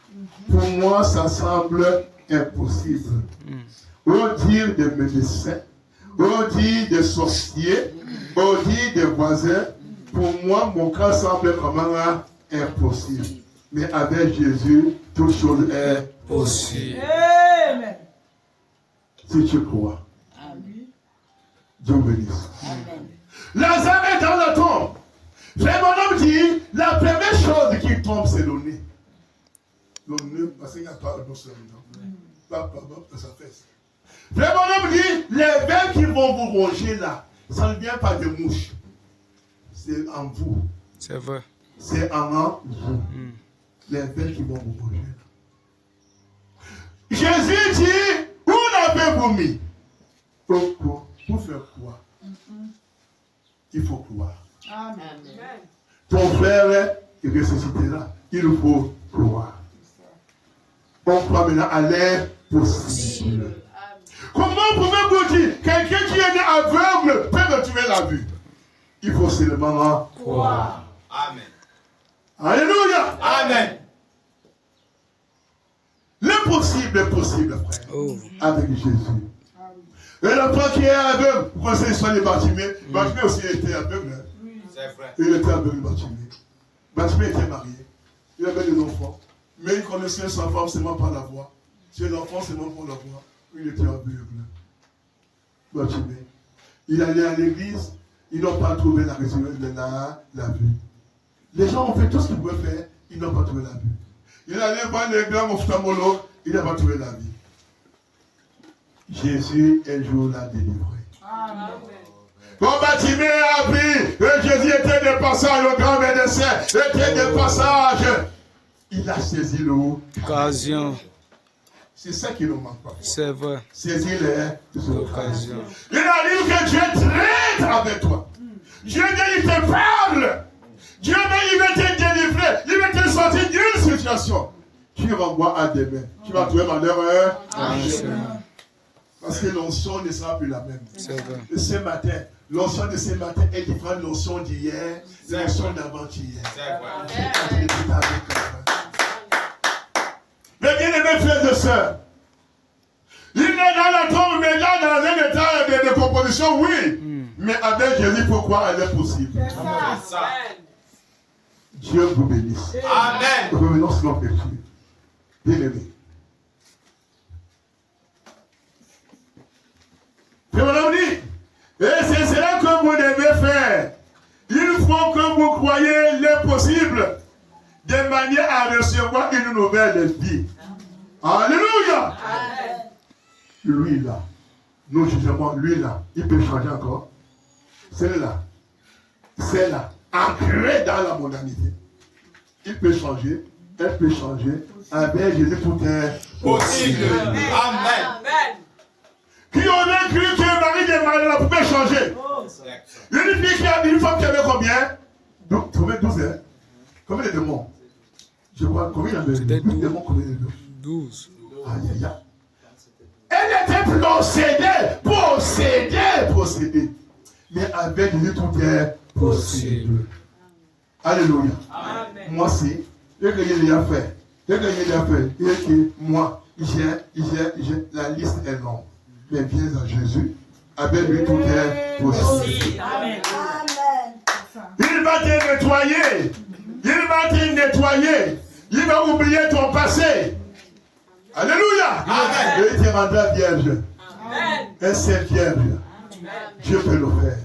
Pour moi, ça semble impossible. Au dire des médecins, au dire des sorciers, au dire des voisins, pour moi, mon cas semble vraiment impossible. Mais avec Jésus, toute chose est Aussi. Amen. si tu crois. Dieu bénisse. Lazare est dans la tombe. Frère, mon homme dit, la première chose qui tombe, c'est le nez. Le nez, parce qu'il n'y a pas de seul, non? Pas de sa fesse. Frère, mon homme dit, les vers qui vont vous ronger là, ça ne vient pas de mouches. C'est en vous. C'est vrai. C'est en vous. Les vers qui vont vous ronger là. Jésus dit, où l'avez-vous mis? Pour faire quoi? Il faut croire. Amen. Ton frère est ressuscitera. Il faut croire. On croit maintenant à l'impossible. Comment pouvez-vous dire quelqu'un qui est né aveugle peut retrouver la vue? Il faut seulement Croire. Amen. Alléluia. Amen. L'impossible est possible, frère. Oh. Avec Jésus. Et l'enfant qui est aveugle, vous connaissez l'histoire de Bartimée. Bartimée aussi était aveugle. Hein? C'est vrai. Il était aveugle, Bartimée. Bartimée était marié. Il avait des enfants. Mais il connaissait sa femme seulement par la voix. C'est l'enfant seulement pour la voix. Il était aveugle. Bartimée. Il allait à l'église. Ils n'ont pas trouvé la résurrection de la vue. Les gens ont fait tout ce qu'ils pouvaient faire. Ils n'ont pas trouvé la vue. Il allait voir les grands ophtalmologues. Il n'a pas trouvé la vie. Jésus, un jour, l'a délivré. Amen. Quand Bartimée a appris que Jésus était de passage, le grand médecin était de passage, il a saisi Occasion. C'est ça qui nous manque pas. C'est vrai. Saisir les occasions. Occasion. Il arrive que Dieu traite avec toi. Dieu il te parle. Dieu il veut te délivrer. Il veut te sortir d'une situation. Tu renvoies à demain. Tu vas trouver malheur. Parce que l'onction ne sera plus la même. C'est vrai. Et ce matin, l'onction de ce matin est différente de l'onction d'hier, l'onction d'avant-hier. C'est vrai. Mais bien aimés frères et sœurs, il est dans la tombe, mais là dans un état de décomposition, oui. Mais avec Jésus, pourquoi elle est possible? C'est ça. Dieu vous bénisse. Amen. Revenons sur notre lecture. Bien aimés. Et on dit, et c'est cela que vous devez faire. Il faut que vous croyez l'impossible de manière à recevoir une nouvelle vie. Alléluia. Lui là, nous jugeons lui là, il peut changer encore. Celle-là, ancrée dans la modernité. Il peut changer, elle peut changer. Avec Jésus, tout est Possible. Amen. Qui aurait cru que Marie de Magdala pouvait changer? Une fille qui a une femme qui avait combien? 12, hein? Combien de démons? Je crois, combien il y avait de démons? Combien de démons? 12. Aïe, aïe, aïe. Elle était possédée. Mais avec Jésus, tout est possible. Alléluia. Amen. Moi, c'est, ce que j'ai déjà fait. Et que moi, j'ai, la liste est longue. Mais viens à Jésus, Avec lui, tout est possible. Amen. Il va te nettoyer. Il va te nettoyer. Il va oublier ton passé. Alléluia. Amen. Et il te rendra vierge. Amen. Un seul vierge. Dieu peut le faire.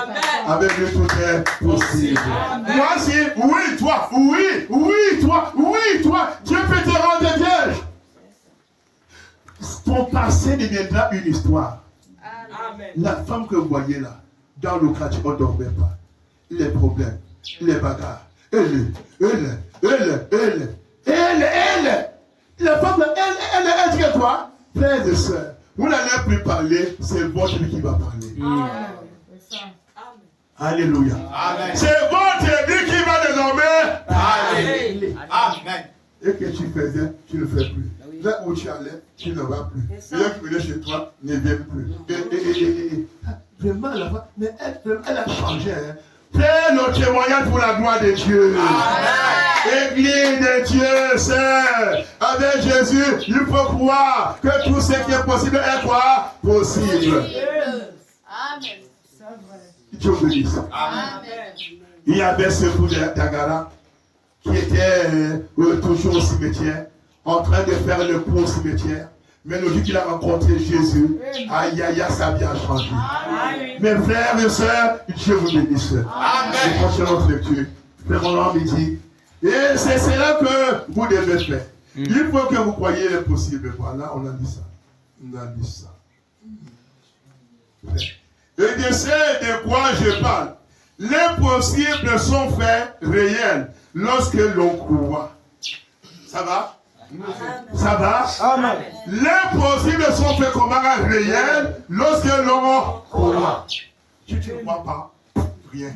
Amen. Avec lui, tout est possible. Moi, si, oui, toi, Dieu peut te rendre vierge. Ton passé deviendra une histoire. Amen. La femme que vous voyez là, dans le quartier, on ne dormait pas. Les problèmes, les bagarres. Elle. La femme, elle dit à toi, frères et sœurs, vous n'allez plus parler, c'est votre vie qui va parler. Alléluia. Amen. C'est votre vie qui va désormais Amen. Amen. Et que tu faisais, tu ne fais plus. Là où tu allais, tu ne vas plus. Et là qui venait chez toi, ne vient plus. Vraiment, là-bas, mais elle a changé. Hein. Fais le témoignage pour la gloire de Dieu. Amen. Église de Dieu, Seigneur. Avec Jésus, il faut croire que tout ce qui est possible est quoi? Possible. Amen. Dieu bénisse. Amen. Il y avait ce fou d'Agara qui était toujours au cimetière, en train de faire le coup au cimetière. Mais le jour qu'il a rencontré Jésus, aïe, sa vie a changé. Mes frères et sœurs, Dieu vous bénisse. Amen. Je continue notre lecture. Frère Roland me dit, et c'est cela que vous devez faire. Il faut que vous croyiez le possible. Voilà, on a dit ça. On a dit ça. Et de ce de quoi je parle. Les possibles sont faits réels lorsque l'on croit. Ça va? Ça va? Amen. Les possibles sont faits comme un réel lorsque l'on croit. Si tu ne crois pas, rien.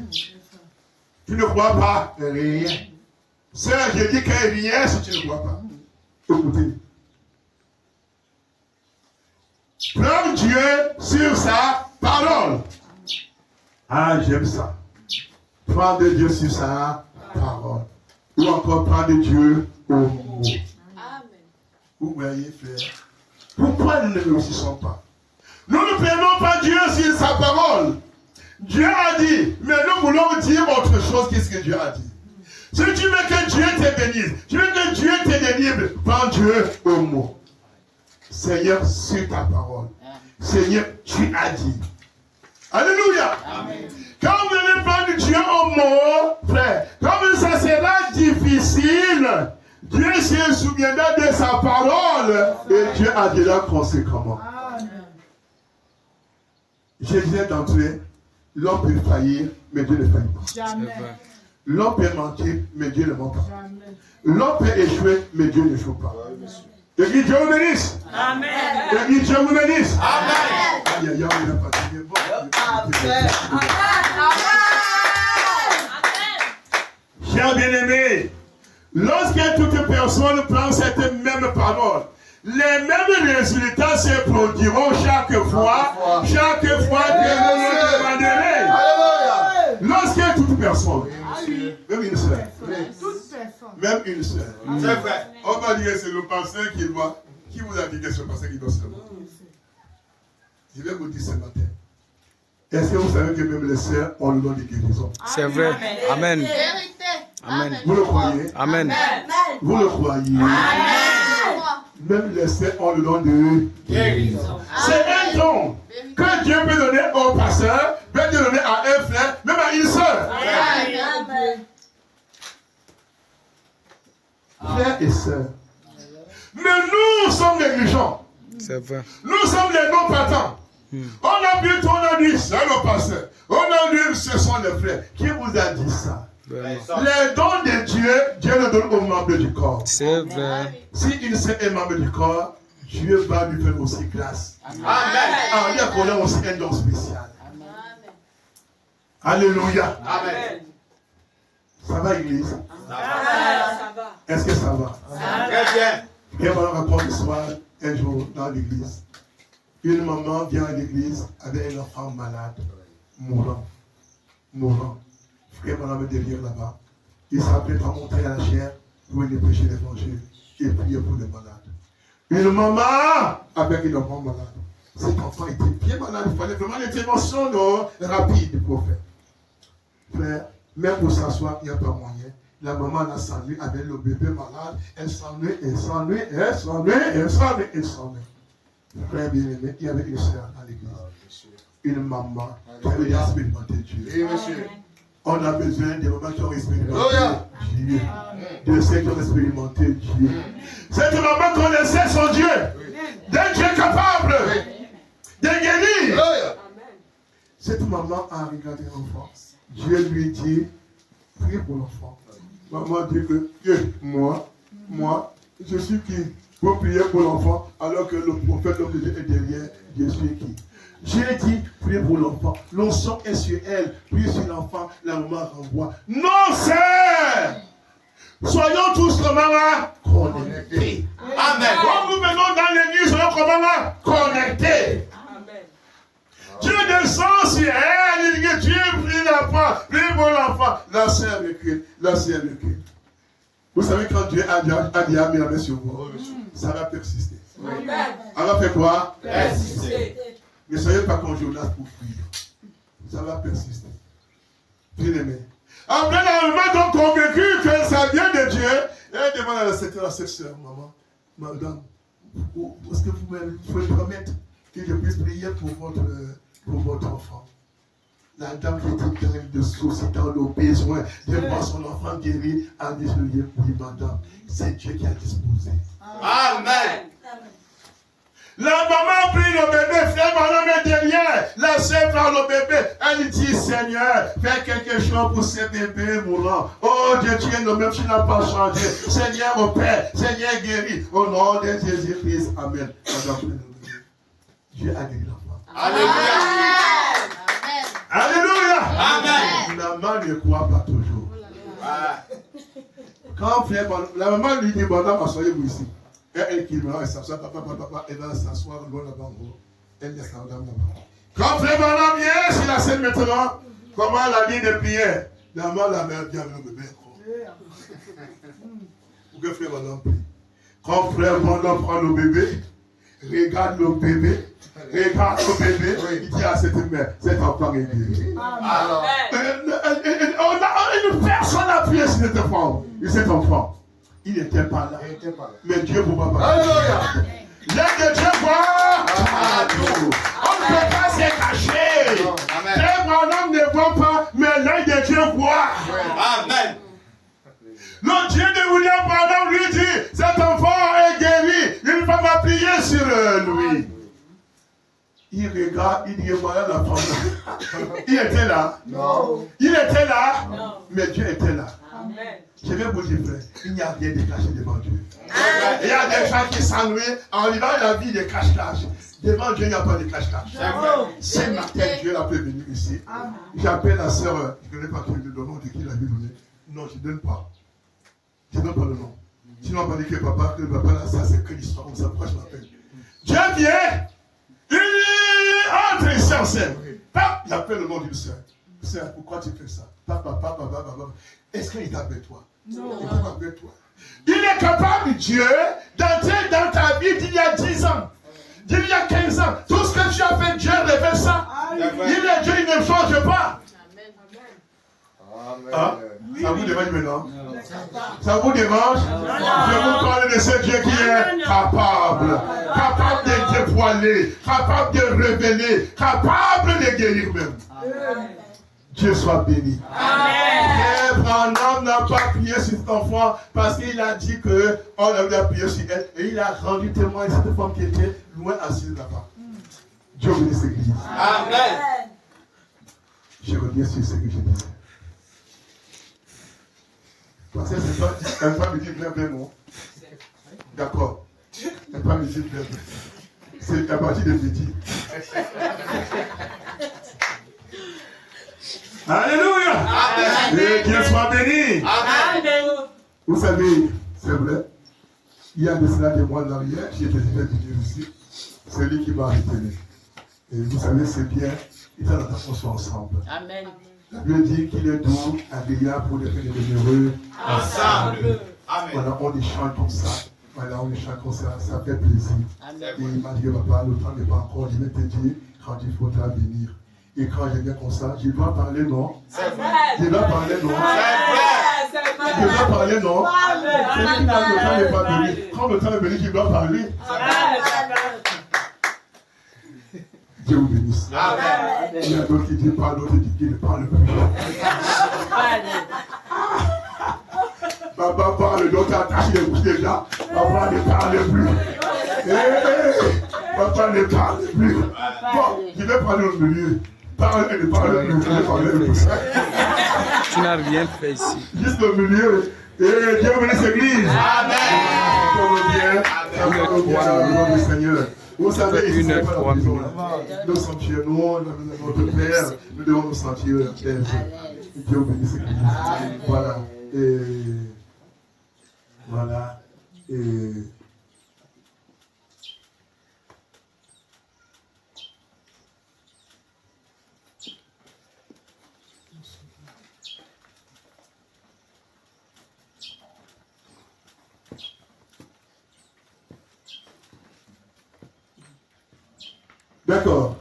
Tu ne crois pas, rien. Sœur, je dis qu'il n'y a rien si tu ne crois pas. Écoutez. Prends Dieu sur sa parole. Ah, j'aime ça. Prendre Dieu sur sa parole. Ou encore prendre Dieu au mot. Vous voyez, frère. Pourquoi nous ne réussissons pas? Nous ne prenons pas Dieu sur sa parole. Dieu a dit, mais nous voulons dire autre chose qu'est-ce que Dieu a dit. Si tu veux que Dieu te bénisse, tu veux que Dieu te délivre, prends Dieu au mot. Seigneur, sur ta parole. Seigneur, tu as dit. Alléluia. Amen. Quand vous allez prendre Dieu au mot, frère, comme ça sera difficile, Dieu se souviendra de sa parole et Dieu agira conséquemment. Je disais d'entrée, l'homme peut faillir, mais Dieu ne faillit pas. Jamais. L'homme peut mentir, mais Dieu ne ment pas. L'homme peut échouer, mais Dieu ne échoue pas. Et dit Dieu vous bénisse. Amen. Et dit Dieu vous bénisse. Amen. Aïe, aïe, aïe, il a fatigué. Bon, chers bien-aimés, lorsque toute personne prend cette même parole, les mêmes résultats se produiront chaque fois que vous le demanderez. Lorsque toute personne, même une seule, même une seule, C'est vrai. on va dire que c'est le pasteur qui doit. Qui vous a dit que c'est le pasteur qui doit se lever? Je vais vous dire ce matin. Est-ce que vous savez que même les sœurs ont le don de guérison? C'est vrai. Amen. Vérité. Amen. Vous le croyez? Amen. Vous le croyez? Même les sœurs ont le don de Guérison. c'est un don que Dieu peut donner au pasteur, peut donner à un frère, même à une sœur. Frères et sœurs. Mais nous sommes négligents. C'est vrai. Nous sommes les non-partants. On a dit, c'est le pasteur. On a dit, ce sont les frères. Qui vous a dit ça? Vraiment. Les dons de Dieu, Dieu le donne aux membres du corps. C'est vrai. Si une sœur est membre du corps, Dieu va lui faire aussi grâce. Amen. Ah, il y a qu'on a aussi un don spécial. Alléluia. Amen. Ça va, église? Ça va. Est-ce que ça va? Très bien. Et on raconte l'histoire un jour dans l'église. Une maman vient à l'église avec un enfant malade, mourant. Frère, on avait derrière là-bas. Il s'appelait à monter à la chair pour aller prêcher l'évangile et prier pour les malades. Une maman avec un enfant malade. Cet enfant était bien malade. Il fallait vraiment l'intervention rapide du prophète. Frère, même pour s'asseoir, il n'y a pas moyen. La maman l'a s'ennuie avec le bébé malade. Elle s'ennuie, elle s'ennuie, elle s'ennuie, elle s'ennuie, elle s'ennuie. Frère bien-aimé, il y avait une sœur dans l'église. Une maman qui avait expérimenté Dieu. Oui, monsieur. On a besoin des mamans qui ont expérimenté Dieu. De ceux qui ont expérimenté Dieu. Cette maman connaissait son Dieu. D'un Dieu capable de guérir. Cette maman a regardé l'enfant. Dieu lui dit, prie pour l'enfant. Maman dit que, moi, je suis qui pour prier pour l'enfant, alors que le prophète de Dieu est derrière, je suis qui? Dieu dit, prie pour l'enfant. L'onction est sur elle, prie sur l'enfant, la maman renvoie. Non, c'est! Soyons tous comment connectés. Amen. Quand nous venons dans l'église, soyons comment connectés. Amen. Dieu descend sur elle, il dit que Dieu prie l'enfant, prie pour l'enfant. La sœur recule, la sœur recule. Vous savez, quand Dieu a mis la main sur vous, ça va persister. Amen. Elle va faire quoi? Persister. Ne soyez pas comme Jonas pour fuir. Ça va persister. Bien-aimé. Après la maman, donc convaincu que ça vient de Dieu, elle demande à cette soeur, maman, madame, est-ce que vous pouvez me permettre que je puisse prier pour votre enfant? La dame qui était dans le souci, dans le besoin de voir son enfant guéri, a dit, oui, madame, c'est Dieu qui a disposé. Amen. La maman prie le bébé, frère, madame est derrière. La sœur prend le bébé. Elle dit, Seigneur, fais quelque chose pour ce bébé mourant. Oh Dieu, tu es le même, tu n'as pas changé. Seigneur, mon Père, Seigneur, guéris. Au nom de Jésus-Christ. Amen. Dieu a guéri l'enfant. Alléluia. Alléluia. Amen. La maman ne croit pas toujours. Quand frère, la maman lui dit, madame, asseyez-vous ici. Elle qui va s'asseoir, papa, elle va s'asseoir loin là-bas en haut. Elle laisse la dame là-bas. Quand frère Madame vient sur la scène maintenant, comment la ligne de prière? La maman la mère vient avec le bébé. Pour que frère Madame prie. Quand frère Madame prend le bébé, regarde le bébé, il dit à cette mère, cet enfant est guéri. Alors, Une personne a prié sur cet enfant. Il n'était pas là. Mais Dieu ne peut pas parler. Alléluia. L'œil de Dieu voit. On ne peut pas se cacher. Frère Branham ne voit pas, mais l'œil de Dieu voit. Amen. Le Dieu de William Branham lui dit, cet enfant est guéri. Une femme a prié sur lui. Il regarde, il dit, voilà la femme. Il était là. Non. Il était là. Non. Mais Dieu était là. Amen. Je vais vous dire, frère, il n'y a rien de caché devant Dieu. Il y a des gens qui s'ennuient en vivant la vie de cache-cache. Devant Dieu, il n'y a pas de cache-cache. Ce matin, Dieu l'a fait venir ici. J'appelle la sœur, je ne connais pas le nom de qui l'a vu donner. Non, je ne donne pas. Je ne donne pas le nom. Sinon, on va dire que papa, là, ça c'est que l'histoire, on s'approche, je l'appelle. Dieu vient, il entre ici en scène. J'appelle le nom d'une sœur. Sœur, pourquoi tu fais ça? Papa. Est-ce qu'il est avec toi? Non. Il n'est pas avec toi. Il est capable, Dieu, d'entrer dans ta vie d'il y a 10 ans, d'il y a 15 ans. Tout ce que tu as fait, Dieu révèle ça. Amen. Il est Dieu, il ne change pas. Amen. Hein? Ça vous dérange maintenant? Ça vous dérange? Je vous parle de ce Dieu qui est capable. Capable de dévoiler, capable de révéler, capable de guérir même. Dieu soit béni. Frère Branham n'a pas prié sur cet enfant parce qu'il a dit qu'on avait prié sur elle et il a rendu témoin de cette femme qui était loin assise là-bas. Dieu bénisse l'église. Amen. Je reviens sur ce que je disais. Parce que c'est pas un femme me dit bien non. D'accord. Un femme me dit bien. C'est à partir de midi. Alléluia. Amen. Que Dieu soit béni. Amen. Vous savez, c'est vrai, il y a de cela des mois en arrière, j'ai été venu ici, c'est lui qui m'a retenu. Et vous savez, c'est bien, il faut qu'on soit ensemble. Amen. La Bible dit qu'il est doux, agréable pour les généreux. Ensemble. Amen. Voilà, on échange comme ça. Voilà, on est chacun comme ça fait plaisir. Et il m'a dit, papa, le temps n'est pas encore, je vais te dire quand il faudra venir. Et quand je viens comme ça, je dois parler, non? Je dois parler, non? Je dois parler, non? C'est qui n'a le temps n'est pas venu. Quand le temps est venu, je dois parler. Dieu vous bénisse. Il y a d'autres qui disent pas, d'autres qui ne parlent plus. Papa parle, d'autres attachent les bouches déjà. Papa ne parle plus. Papa ne parle plus. Bon, je vais parler au milieu. Parle et ne parle plus. Je vais parler le plus. Tu n'as rien fait ici. Juste au milieu. Et Dieu bénisse l'église. Amen. Ça va bien, le nom du Seigneur. Vous savez, ici, c'est pas la maison. Nous sommes chez nous, notre Père, nous devons nous sentir aisés. Dieu bénisse l'église. Voilà. Et voilà. Et d'accord.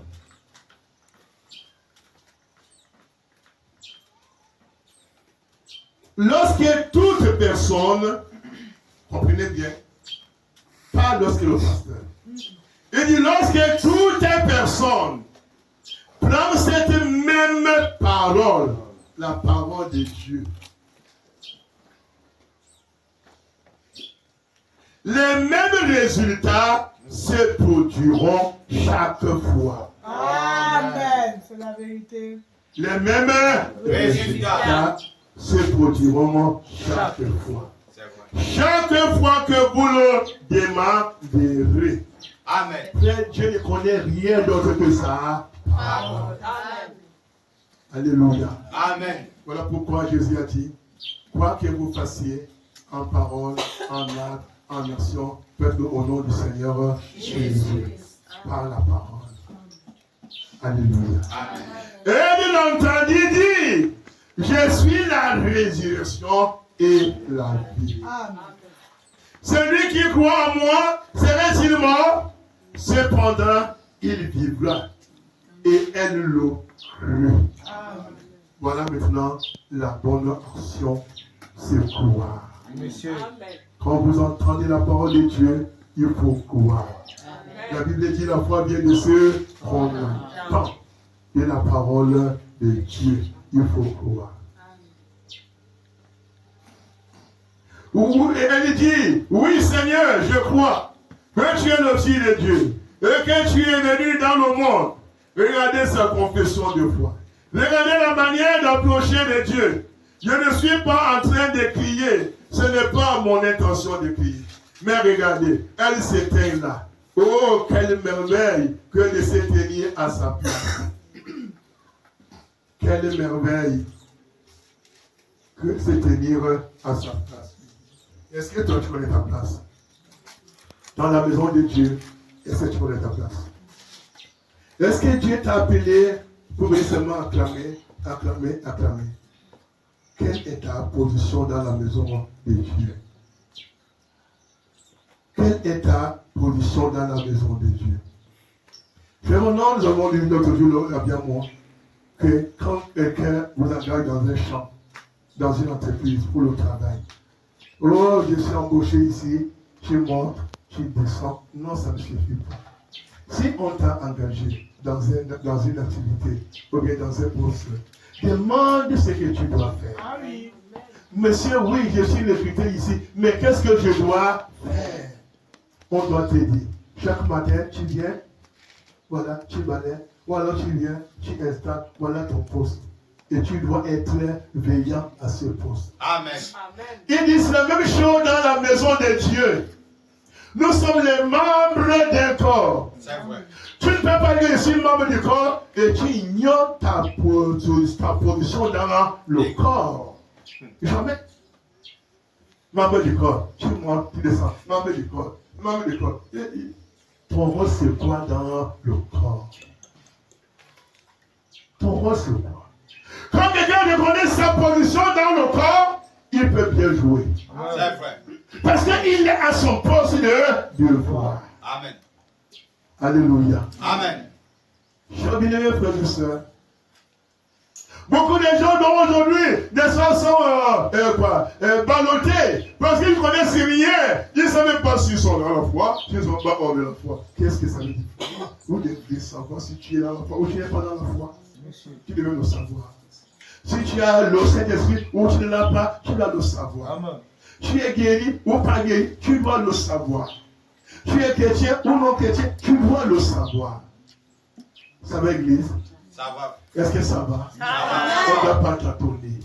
Lorsque toute personne, comprenez bien, pas lorsque le pasteur, il dit lorsque toute personne prend cette même parole, la parole de Dieu, les mêmes résultats se produiront chaque fois. Amen. C'est la vérité. Les mêmes résultats se produiront chaque fois. Chaque fois que vous le demanderez. Amen. Frère, Dieu ne connaît rien d'autre que ça. Amen. Alléluia. Amen. Voilà pourquoi Jésus a dit, quoi que vous fassiez en parole, en acte, en action, faites-le au nom du Seigneur Jésus. Par la parole. Alléluia. Amen. Et il entendit dire, je suis la résurrection et la vie. Amen. Celui qui croit en moi serait-il mort? Cependant, il vivra. Et elle le crut. Voilà maintenant la bonne action, c'est croire. Monsieur. Quand vous entendez la parole de Dieu, il faut croire. La Bible dit la foi vient de ceux qu'on entend. Et la parole de Dieu, il faut croire. Et elle dit, oui Seigneur, je crois que tu es le Fils de Dieu et que tu es venu dans le monde. Regardez sa confession de foi. Regardez la manière d'approcher de Dieu. Je ne suis pas en train de crier. Ce n'est pas mon intention de crier. Mais regardez, elle s'éteint là. Oh, quelle merveille que de se tenir à sa place. Quelle merveille que de se tenir à sa place. Est-ce que toi tu connais ta place? Dans la maison de Dieu, est-ce que tu connais ta place? Est-ce que Dieu t'a appelé pour seulement acclamer, acclamer, acclamer? Quelle est ta position dans la maison de Dieu? Quelle est ta position dans la maison de Dieu? Frère, non, nous avons lu notre jour, là, bien moi, que quand quelqu'un vous engage dans un champ, dans une entreprise pour le travail, oh, je suis embauché ici, tu montes, tu descends. Non, ça ne suffit pas. Si on t'a engagé dans une activité ou bien dans un poste, demande ce que tu dois faire. Ah oui. Monsieur, oui, je suis recruté ici, mais qu'est-ce que je dois faire? On doit te dire. Chaque matin, tu viens, voilà, tu balayes, ou alors tu viens, tu installes, voilà ton poste. Et tu dois être veillant à ce poste. Amen. Il dit la même chose dans la maison de Dieu. Nous sommes les membres d'un corps. C'est vrai. Tu ne peux pas dire je suis membre du corps et tu ignores ta position dans le corps. Jamais. Membre du corps. Tu montes, tu descends. Membre du corps. Membre du corps. Ton rôle c'est quoi dans le corps? Ton rôle c'est quoi? Quand quelqu'un reconnaît sa position dans le corps, il peut bien jouer. C'est vrai. Parce qu'il est à son poste de devoir. Amen. Alléluia. Amen. Chers bien-aimés frères et sœurs, beaucoup de gens dont aujourd'hui des gens sont ballottés parce qu'ils ne connaissent rien. Ils ne savent même pas s'ils sont dans la foi, s'ils sont pas hors de la foi. Qu'est-ce que ça veut dire? Vous devez savoir si tu es dans la foi ou tu n'es pas dans la foi. Tu devais le savoir. Si tu as le Saint-Esprit ou tu ne l'as pas, tu dois le savoir. Amen. Tu es guéri ou pas guéri, tu dois le savoir. Tu es chrétien ou non chrétien, tu dois le savoir. Ça va, Église? Ça va. Est-ce que ça va? Ça va. On ne doit pas tâtonner.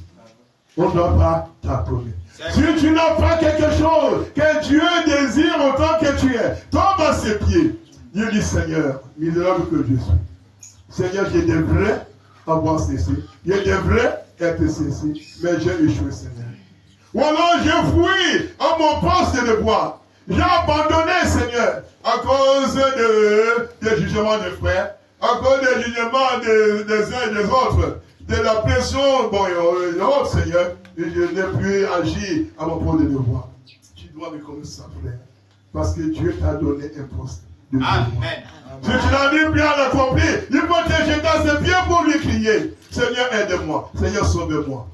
On ne doit pas tâtonner. C'est Si tu n'as pas quelque chose que Dieu désire autant que tu es, tombe à ses pieds. Dieu dit, Seigneur, misérable que je suis. Seigneur, j'ai des vrais avoir cessé. J'ai des vrais être cessé. Mais j'ai échoué, Seigneur. Ou alors j'ai fui à mon poste de devoir. J'ai abandonné, Seigneur, à cause des jugements des frères, à cause des jugements des uns et des autres, de la pression, bon, et autres, Seigneur, et je n'ai plus agi à mon poste de devoir. Tu dois reconnaître ça, frère, parce que Dieu t'a donné un poste de devoir. Amen. Si tu n'as ni bien accompli, il faut te jeter à ses pieds pour lui crier, Seigneur, aide-moi, Seigneur, sauve-moi.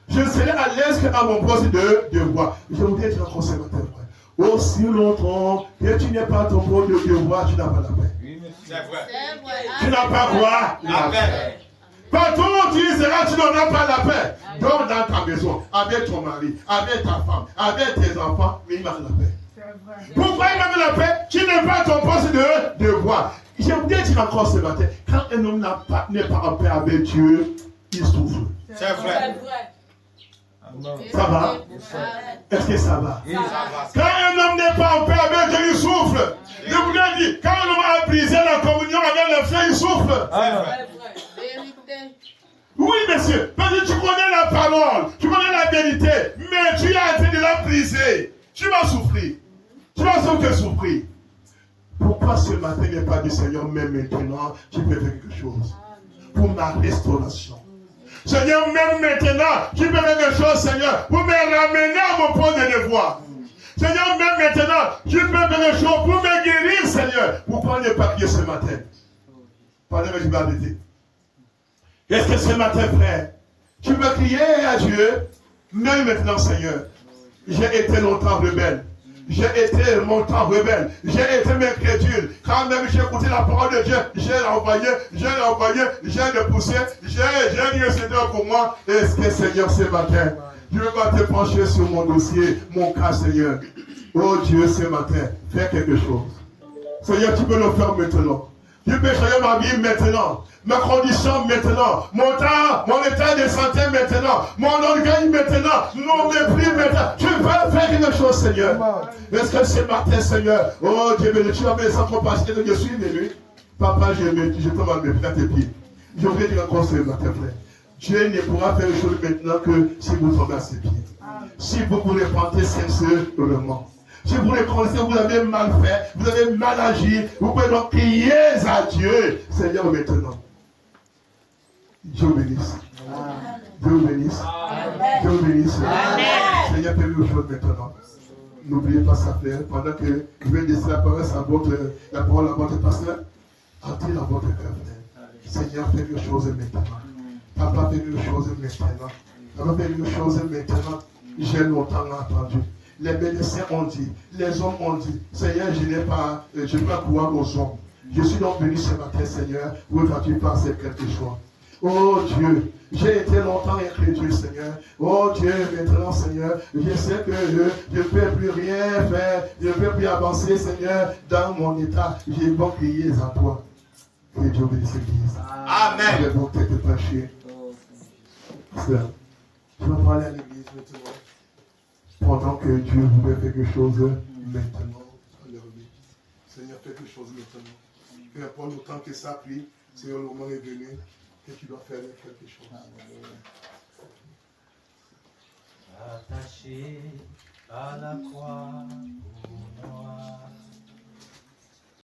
Je serai à l'aise qu'à mon poste de devoir. Je voudrais être un conservateur, frère. Aussi longtemps que tu n'es pas ton poste de devoir, tu n'as pas la paix. C'est vrai. Tu n'as pas quoi? La paix. Amen. Partout où tu seras, tu n'auras pas la paix. Donc dans ta maison, avec ton mari, avec ta femme, avec tes enfants, mais il manque la paix. C'est vrai. Pourquoi il manque la paix? Tu n'es pas ton poste de devoir. Je voudrais dire encore ce matin, quand un homme n'est pas en paix avec Dieu, il souffre. C'est vrai. Ça va? Est-ce que ça va? Ça va. Quand un homme n'est pas en paix avec Dieu, il souffre. Je voudrais dire, quand un homme a brisé la communion avec le frère, il souffre. Oui, monsieur, parce que tu connais la parole, tu connais la vérité, mais tu as été de la briser. Tu vas souffrir. Tu vas souffrir. Pourquoi ce matin n'est pas du Seigneur, mais maintenant, tu peux faire quelque chose pour ma restauration? Seigneur, même maintenant, tu peux faire quelque chose, Seigneur, pour me ramener à mon point de devoir. Seigneur, même maintenant, tu peux faire quelque chose pour me guérir, Seigneur. Pourquoi ne pas prier ce matin? Pendant que je vais arrêter. Est-ce que ce matin, frère, tu peux crier à Dieu, même maintenant, Seigneur, j'ai été longtemps rebelle. J'ai été longtemps rebelle. J'ai été incrédule. Quand même j'ai écouté la parole de Dieu, j'ai envoyé, j'ai repoussé, j'ai dit Seigneur pour moi. Est-ce que Seigneur ce matin, Dieu va te pencher sur mon dossier, mon cas, Seigneur. Oh Dieu, ce matin, fais quelque chose. Seigneur, tu peux le faire maintenant. Tu peux changer ma vie maintenant. Ma condition maintenant, mon état de santé maintenant, mon orgueil maintenant, mon mépris maintenant. Tu veux faire quelque chose, Seigneur. Est-ce que ce matin, Seigneur, oh Dieu, tu vas me sans compassion que je suis venu. Papa, je tombe à mes tes pieds. Je voudrais dire encore ce matin, frère. Dieu ne pourra faire une chose maintenant que si vous tombez à ses pieds. Si vous vous repentez sincèrement. Si vous reconnaissez, vous avez mal fait, vous avez mal agi, vous pouvez donc crier à Dieu, Seigneur, maintenant. Dieu vous bénisse. Dieu vous bénisse. Dieu vous bénisse. Seigneur, fais une chose maintenant. N'oubliez pas ça, frère. Pendant que je vais laisser la parole à votre pasteur, entrez dans votre cœur, frère. Seigneur, fais une chose maintenant. Papa, fais une chose maintenant. Papa, fais une chose maintenant. J'ai longtemps entendu. Les médecins ont dit, les hommes ont dit, Seigneur, je ne peux pas croire aux hommes. Je suis donc venu ce matin, Seigneur, où vas-tu passer quelque chose? Oh Dieu, j'ai été longtemps incrédule, Seigneur. Oh Dieu, maintenant, Seigneur, je sais que je ne peux plus rien faire, je ne peux plus avancer, Seigneur, dans mon état. J'ai bon crié à toi. Que Dieu bénisse l'Église. Amen. Je vais donc te pencher. Sœur, tu vas parler à l'Église maintenant. Pendant que Dieu voulait faire quelque chose maintenant. Seigneur, fais quelque chose maintenant. Peu importe le temps que ça a pris, Seigneur, le moment est venu que tu dois faire quelque chose. Attaché à la croix,